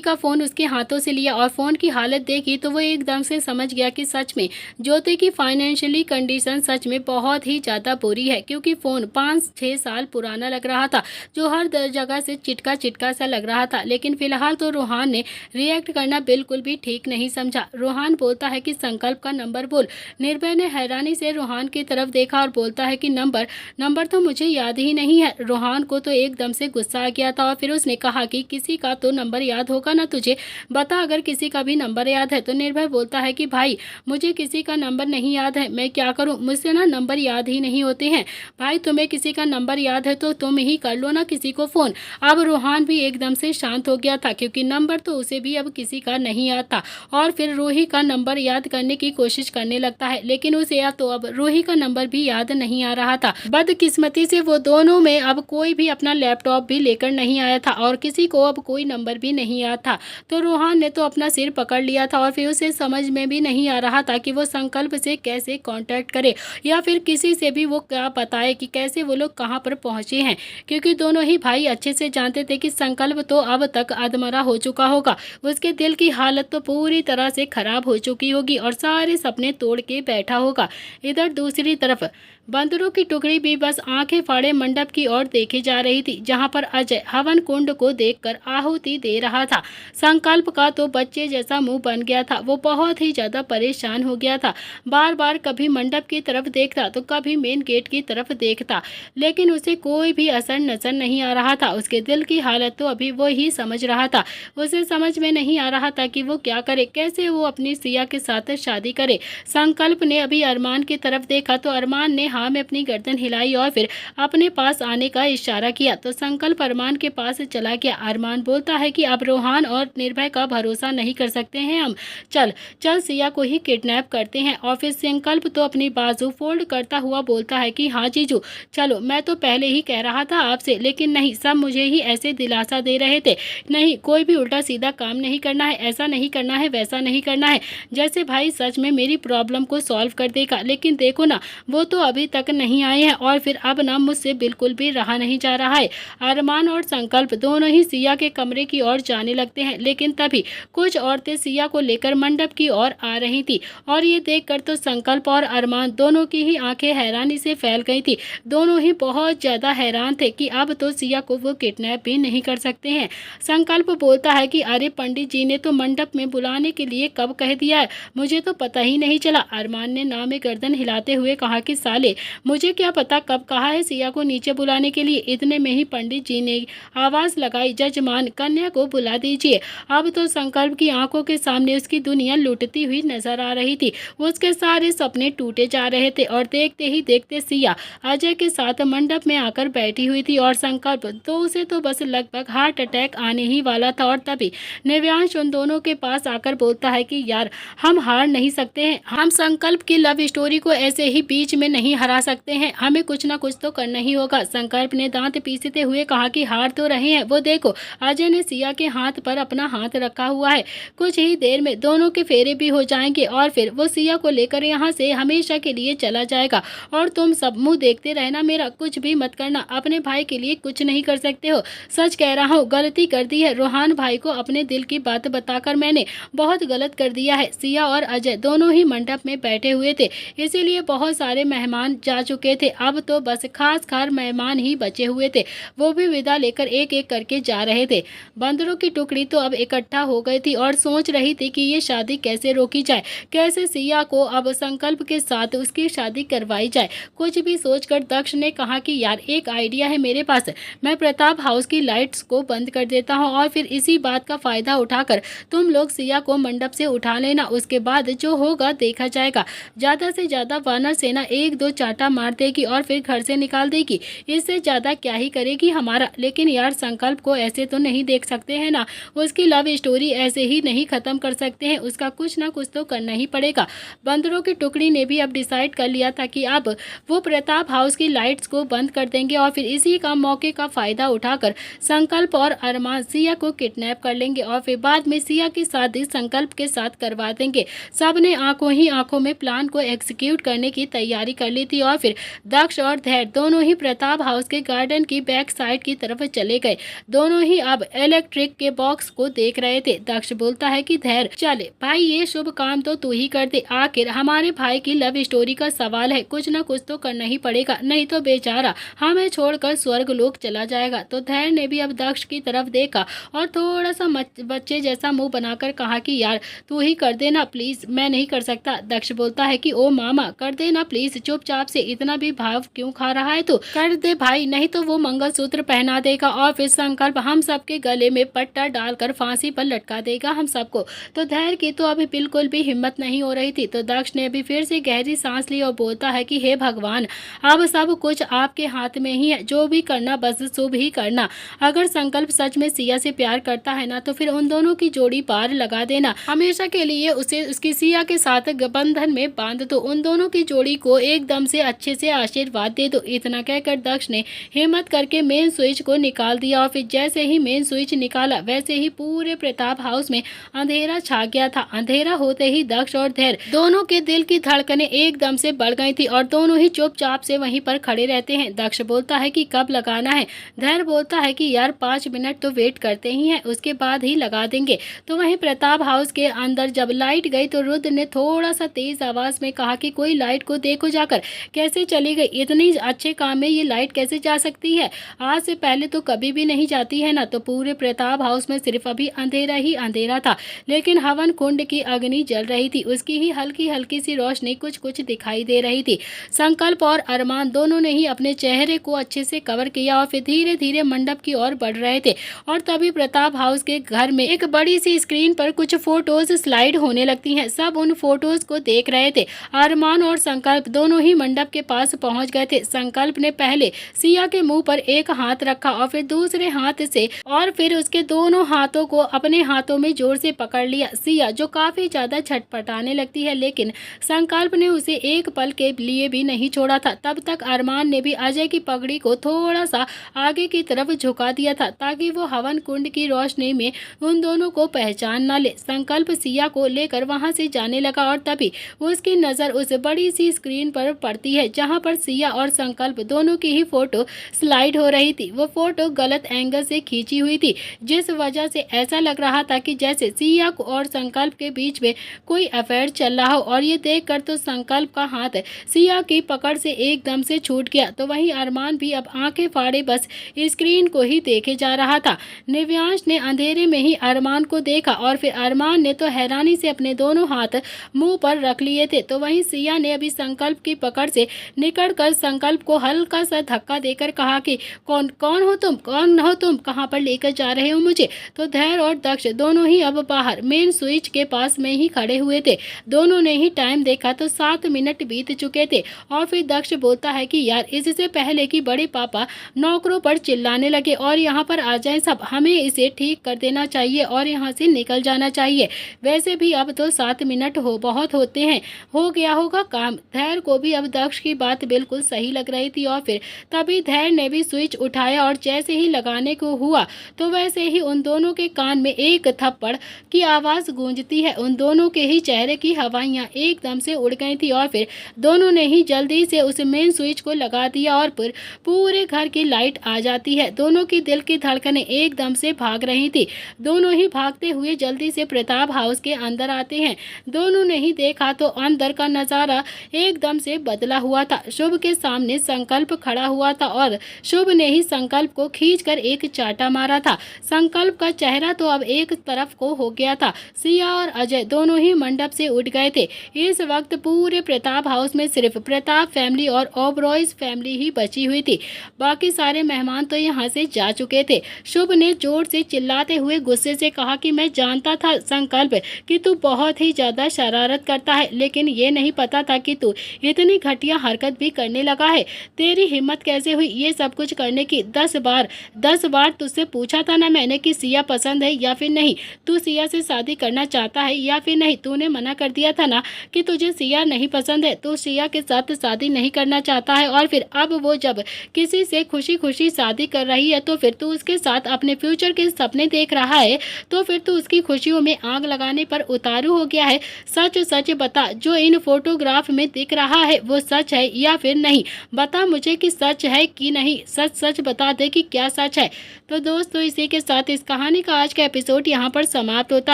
का फ़ोन उसके हाथों से लिया और फ़ोन की हालत देखी तो वो एकदम से समझ गया कि सच में ज्योति की फाइनेंशियली कंडीशन सच में बहुत ही ज़्यादा बुरी है, क्योंकि फ़ोन 5-6 साल पुराना लग रहा था, जो हर जगह से चिटका चिटका सा लग रहा था। लेकिन फिलहाल तो रोहान ने रिएक्ट करना बिल्कुल भी ठीक नहीं समझा। रोहान बोलता है कि संकल्प का नंबर बोल। निर्भय ने हैरानी से रोहान की तरफ देखा और बोलता है कि नंबर तो मुझे याद ही नहीं है। रोहान को तो एकदम से गुस्सा आ गया था और फिर उसने कहा कि किसी का तो नंबर याद होगा ना तुझे, बता अगर किसी का भी नंबर याद है। तो निर्भय बोलता है कि भाई मुझे किसी का नंबर नहीं याद है, मैं क्या करूं, मुझसे ना नंबर याद ही नहीं होते हैं। भाई तुम्हें किसी का नंबर याद है तो तुम ही कर लो ना किसी को फ़ोन। अब रोहान भी एकदम से शांत हो गया था, क्योंकि नंबर तो उसे भी अब किसी का नहीं याद था और फिर रूही का नंबर याद करने की कोशिश करने लगता है, लेकिन उसे तो अब रूही का नंबर भी याद नहीं आ रहा था। बदकिस्मती से वो दोनों में अब कोई भी अपना लैपटॉप भी लेकर नहीं आया था और किसी को अब कोई नंबर भी नहीं याद था। तो रोहान ने तो अपना सिर पकड़ लिया था और फिर उसे समझ में भी नहीं आ रहा था कि वो संकल्प से कैसे कांटेक्ट करे या फिर किसी से भी वो क्या बताए कि कैसे वो लोग कहाँ पर पहुँचे हैं, क्योंकि दोनों ही भाई अच्छे से जानते थे कि संकल्प तो अब तक अधमरा हो चुका होगा, उसके दिल की हालत तो पूरी तरह से खराब हो चुकी होगी और सारे सपने तोड़ के बैठा होगा। इधर दूसरी तरफ बंदरों की टुकड़ी भी बस आंखें फाड़े मंडप की ओर देखे जा रही थी, जहां पर अजय हवन कुंड को देखकर आहुति दे रहा था। संकल्प का तो बच्चे जैसा मुंह बन गया था, वो बहुत ही ज्यादा परेशान हो गया था। बार बार कभी मंडप की तरफ देखता तो कभी मेन गेट की तरफ देखता, लेकिन उसे कोई भी असर नजर नहीं आ रहा था। उसके दिल की हालत तो अभी वो ही समझ रहा था। उसे समझ में नहीं आ रहा था कि वो क्या करे, कैसे वो अपनी सिया के साथ शादी करे। संकल्प ने अभी अरमान की तरफ देखा तो अरमान ने हाँ में अपनी गर्दन हिलाई और फिर अपने पास आने का इशारा किया। तो संकल्प अरमान के पास चला गया। अरमान बोलता है कि अब रोहान और निर्भय का भरोसा नहीं कर सकते हैं हम, चल सिया को ही किडनैप करते हैं। और फिर संकल्प तो अपनी बाजू फोल्ड करता हुआ बोलता है कि हाँ जीजू चलो, मैं तो पहले ही कह रहा था आपसे, लेकिन नहीं, सब मुझे ही ऐसे दिलासा दे रहे थे, नहीं कोई भी उल्टा सीधा काम नहीं करना है, ऐसा नहीं करना है, वैसा नहीं करना है, जैसे भाई सच में मेरी प्रॉब्लम को सॉल्व कर देगा। लेकिन देखो ना, वो तो अभी तक नहीं आए हैं और फिर अब ना मुझसे बिल्कुल भी रहा नहीं जा रहा है। अरमान और संकल्प दोनों ही सिया के कमरे की ओर जाने लगते हैं, लेकिन तभी कुछ औरतें सिया को लेकर मंडप की ओर आ रही थी और ये देखकर तो संकल्प और अरमान दोनों की ही आंखें हैरानी से फैल गई थी। दोनों ही बहुत ज्यादा हैरान थे कि अब तो सिया को वो किडनैप भी नहीं कर सकते हैं। संकल्प बोलता है कि अरे पंडित जी ने तो मंडप में बुलाने के लिए कब कह दिया है, मुझे तो पता ही नहीं चला। अरमान ने ना में गर्दन हिलाते हुए कहा कि साले मुझे क्या पता कब कहा है सिया को नीचे बुलाने के लिए। इतने में ही पंडित जी ने आवाज लगाई, जजमान कन्या को बुला दीजिए। अब तो संकल्प की आंखों के सामने उसकी दुनिया लुटती हुई नजर आ रही थी, उसके सारे सपने टूटे जा रहे थे और देखते ही देखते सिया अजय के साथ मंडप में आकर बैठी हुई थी और संकल्प तो उसे तो बस लगभग हार्ट अटैक आने ही वाला था। और तभी निव्यांश उन दोनों के पास आकर बोलता है कि यार हम हार नहीं सकते हैं, हम संकल्प की लव स्टोरी को ऐसे ही बीच में नहीं हरा सकते हैं, हमें कुछ ना कुछ तो करना ही होगा। संकल्प ने दांत पीसते हुए कहा कि हार तो रहे हैं, वो देखो अजय ने सिया के हाथ पर अपना हाथ रखा हुआ है, कुछ ही देर में दोनों के फेरे भी हो जाएंगे और फिर वो सिया को लेकर यहाँ से हमेशा के लिए चला जाएगा और तुम सब मुंह देखते रहना, मेरा कुछ भी मत करना, अपने भाई के लिए कुछ नहीं कर सकते हो। सच कह रहा हूँ, गलती कर दी है, रोहान भाई को अपने दिल की बात बताकर मैंने बहुत गलत कर दिया है। सिया और अजय दोनों ही मंडप में बैठे हुए थे, इसीलिए बहुत सारे मेहमान जा चुके थे, अब तो बस खास मेहमान ही बचे हुए थे, वो भी विदा लेकर एक एक करके जा रहे थे। बंदरों की टुकड़ी तो अब इकट्ठा हो गई थी और सोच रही थी कि ये शादी कैसे रोकी जाए, कैसे सिया को अब संकल्प के साथ उसकी शादी करवाई जाए। कुछ भी सोचकर दक्ष ने कहा कि यार एक आइडिया है मेरे पास, मैं प्रताप हाउस की लाइट्स को बंद कर देता हूँ और फिर इसी बात का फायदा उठाकर तुम लोग सिया को मंडप से उठा लेना, उसके बाद जो होगा देखा जाएगा। ज़्यादा से ज़्यादा वानर सेना 1-2 चांटा मार देगी और फिर घर से निकाल देगी। इससे ज़्यादा क्या ही करेगी हमारा। लेकिन यार संकल्प को ऐसे तो नहीं देख सकते हैं ना, उसकी लव स्टोरी ऐसे ही नहीं ख़त्म कर सकते हैं, उसका कुछ ना कुछ तो करना ही पड़ेगा। बंदरों की टुकड़ी ने भी अब डिसाइड कर लिया था कि अब वो प्रताप हाउस की लाइट्स को बंद कर देंगे और फिर इसी का मौके का फ़ायदा उठाकर संकल्प और अरमान सिया को किडनैप कर लेंगे और फिर बाद में सिया की शादी संकल्प के साथ करवा देंगे। सब ने आंखों ही आंखों में प्लान को एग्जीक्यूट करने की तैयारी कर ली थी और फिर दक्ष और धैर्य दोनों ही प्रताप हाउस के गार्डन की बैक साइड की तरफ चले गए। दोनों ही अब इलेक्ट्रिक के बॉक्स को देख रहे थे। दक्ष बोलता है कि धैर्य चले भाई, ये शुभ काम तो तू ही कर दे, आखिर हमारे भाई की लव स्टोरी का सवाल है, कुछ ना कुछ तो करना ही पड़ेगा, नहीं तो बेचारा हमें छोड़कर स्वर्ग लोक चला जाएगा। तो धैर्य ने भी अब दक्ष की तरफ देखा और थोड़ा सा बच्चे जैसा मुंह बनाकर कहा कि यार तू ही कर देना प्लीज, मैं नहीं कर सकता। दक्ष बोलता है कि ओ मामा कर देना प्लीज, चुपचाप से इतना भी भाव क्यों खा रहा है तू, कर दे भाई, नहीं तो वो मंगलसूत्र पहना देगा और फिर संकल्प हम सबके गले में पट्टा डालकर फांसी पर लटका देगा हम सबको। तो धैर्य की तो अभी बिल्कुल भी हिम्मत नहीं हो रही थी। तो दक्ष ने भी फिर से गहरी सांस ली और बोलता है कि हे भगवान, अब सब कुछ आपके हाथ में ही है, जो भी करना बस शुभ ही करना। अगर संकल्प सच में सिया से प्यार करता है ना, तो फिर उन दोनों की जोड़ी पार लगा देना, हमेशा के लिए उसे उसकी सिया के साथ बंधन में बांध दो, उन दोनों की जोड़ी को एकदम से अच्छे से आशीर्वाद दे दो। इतना कहकर दक्ष ने हिम्मत करके मेन स्विच को निकाल दिया और फिर जैसे ही मेन स्विच निकाला वैसे ही पूरे प्रताप हाउस में अंधेरा छा गया था। अंधेरा होते ही दक्ष और धैर्य दोनों के दिल की धड़कनें एकदम से बढ़ गई थी और दोनों ही चुपचाप से वहीं पर खड़े रहते हैं। दक्ष बोलता है कि कब लगाना है, धैर्य बोलता है कि यार 5 मिनट तो वेट करते ही हैं, उसके बाद ही लगा देंगे। तो वहीं प्रताप हाउस के अंदर जब लाइट गई तो रुद्र ने थोड़ा सा तेज आवाज में कहा कि कोई लाइट को देखो जाकर, कैसे चली गई, इतनी अच्छे काम में ये लाइट कैसे जा सकती है, आज से पहले तो कभी भी नहीं जाती है ना। तो पूरे प्रताप हाउस में सिर्फ अभी अंधेरा ही अंधेरा था, लेकिन हवन कुंड की अग्नि जल रही थी, उसकी ही हल्की हल्की सी रोशनी कुछ कुछ दिखाई दे रही थी। संकल्प और अरमान दोनों ने ही अपने चेहरे को अच्छे से कवर किया और फिर धीरे धीरे मंडप की ओर बढ़ रहे थे। और तभी प्रताप हाउस के घर में एक बड़ी सी स्क्रीन पर कुछ फोटोज स्लाइड होने लगती हैं। सब उन फोटोज को देख रहे थे। अरमान और संकल्प दोनों ही मंडप के पास पहुंच गए थे। संकल्प ने पहले सिया के मुंह पर एक हाथ रखा और फिर दूसरे हाथ से और फिर उसके दोनों हाथों को अपने हाथों में जोर से पकड़ लिया। सिया जो काफी ज्यादा छटपटाने लगती है, लेकिन संकल्प ने उसे एक पल के लिए भी नहीं छोड़ा था। तब तक अरमान ने भी अजय की पगड़ी को थोड़ा सा आगे की तरफ झुका दिया था ताकि वो हवन कुंड की रोशनी में उन दोनों को पहचान न ले। संकल्प सिया को लेकर वहां से जाने लगा और तभी उसकी नजर उस बड़ी सी स्क्रीन पर पड़ती है जहां पर सिया और संकल्प दोनों की ही फोटो स्लाइड हो रही थी। वो फोटो गलत एंगल से खींची हुई थी, जिस वजह से ऐसा लग रहा था कि जैसे सिया और संकल्प के बीच में कोई अफेयर चल रहा हो। और ये देखकर तो संकल्प का हाथ सिया की पकड़ से एकदम से छूट गया। तो वहीं अरमान भी अब आंखें फाड़े बस स्क्रीन को ही देखे जा रहा था। निव्यांश ने अंधेरे में ही अरमान को देखा और फिर अरमान ने तो हैरानी से अपने दोनों हाथ मुंह पर रख लिए थे। तो वहीं सिया ने अभी संकल्प की पकड़ से निकलकर संकल्प को हल्का सा धक्का देकर कहा कि कौन हो तुम, कहां पर लेकर जा रहे हो मुझे। तो धैर्य और दक्ष दोनों ही अब बाहर मेन स्विच के पास में ही खड़े हुए थे। दोनों ने ही टाइम देखा तो 7 मिनट बीत चुके थे। और फिर दक्ष बोलता है कि यार इससे पहले कि बड़े पापा नौकरों पर चिल्लाने लगे और यहाँ पर आ जाए सब, हमें इसे ठीक कर देना चाहिए और यहाँ से निकल जाना चाहिए। वैसे भी अब तो 7 मिनट बहुत होते हैं, हो गया होगा काम। धैर्य को भी अब दक्ष की बात बिल्कुल सही लग रही थी और फिर तभी धैर्य ने भी स्विच उठाया और जैसे ही लगाने को हुआ तो वैसे ही उन दोनों के कान में एक थप्पड़ की आवाज गूंजती है। उन दोनों के ही चेहरे की हवाइयां एकदम से उड़ गई थी और फिर दोनों ने ही जल्दी से उस मेन स्विच को लगा दिया और फिर पूरे घर की लाइट आ जाती है। दोनों की दिल की धड़कनें एकदम से भाग रही थी। दोनों ही भागते हुए जल्दी से प्रताप हाउस के अंदर आते हैं। दोनों ने ही देखा तो अंदर का नजारा एकदम से बदला हुआ था। शुभ के सामने संकल्प खड़ा हुआ था और शुभ ने ही संकल्प को खींचकर एक चाटा मारा था। संकल्प का चेहरा तो अब एक तरफ को हो गया था। सिया और अजय दोनों ही मंडप से उठ गए थे। इस वक्त पूरे प्रताप हाउस में सिर्फ प्रताप फैमिली और ओबरॉयज फैमिली ही बची हुई थी। बाकी सारे मेहमान तो यहाँ से जा चुके थे। शुभ ने जोर से चिल्लाते हुए गुस्से से कहा कि मैं जानता था संकल्प कि तू बहुत ही ज्यादा शरारत मदद करता है, लेकिन ये नहीं पता था कि तू इतनी घटिया हरकत भी करने लगा है। तेरी हिम्मत कैसे हुई ये सब कुछ करने की? 10 बार तुझसे पूछा था ना मैंने कि सिया पसंद है या फिर नहीं, तू सिया से शादी करना चाहता है या फिर नहीं। तूने मना कर दिया था ना कि तुझे सिया नहीं पसंद है, तू सिया के साथ शादी नहीं करना चाहता है। और फिर अब वो जब किसी से खुशी खुशी शादी कर रही है तो फिर तू उसके साथ अपने फ्यूचर के सपने देख रहा है, तो फिर तू उसकी खुशियों में आग लगाने पर उतारू हो गया है। सच सच बता, जो इन फोटोग्राफ में दिख रहा है वो सच है या फिर नहीं? बता मुझे कि सच है कि नहीं, सच सच बता दे कि क्या सच है। तो दोस्तों, इसी के साथ इस कहानी का आज का एपिसोड यहाँ पर समाप्त होता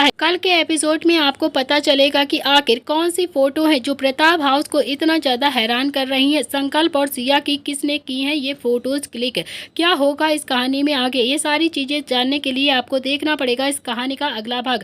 है। कल के एपिसोड में आपको पता चलेगा कि आखिर कौन सी फोटो है जो प्रताप हाउस को इतना ज्यादा हैरान कर रही है। संकल्प और सिया की किसने की है ये फोटोज क्लिक? क्या होगा इस कहानी में आगे, ये सारी चीजें जानने के लिए आपको देखना पड़ेगा इस कहानी का अगला भाग।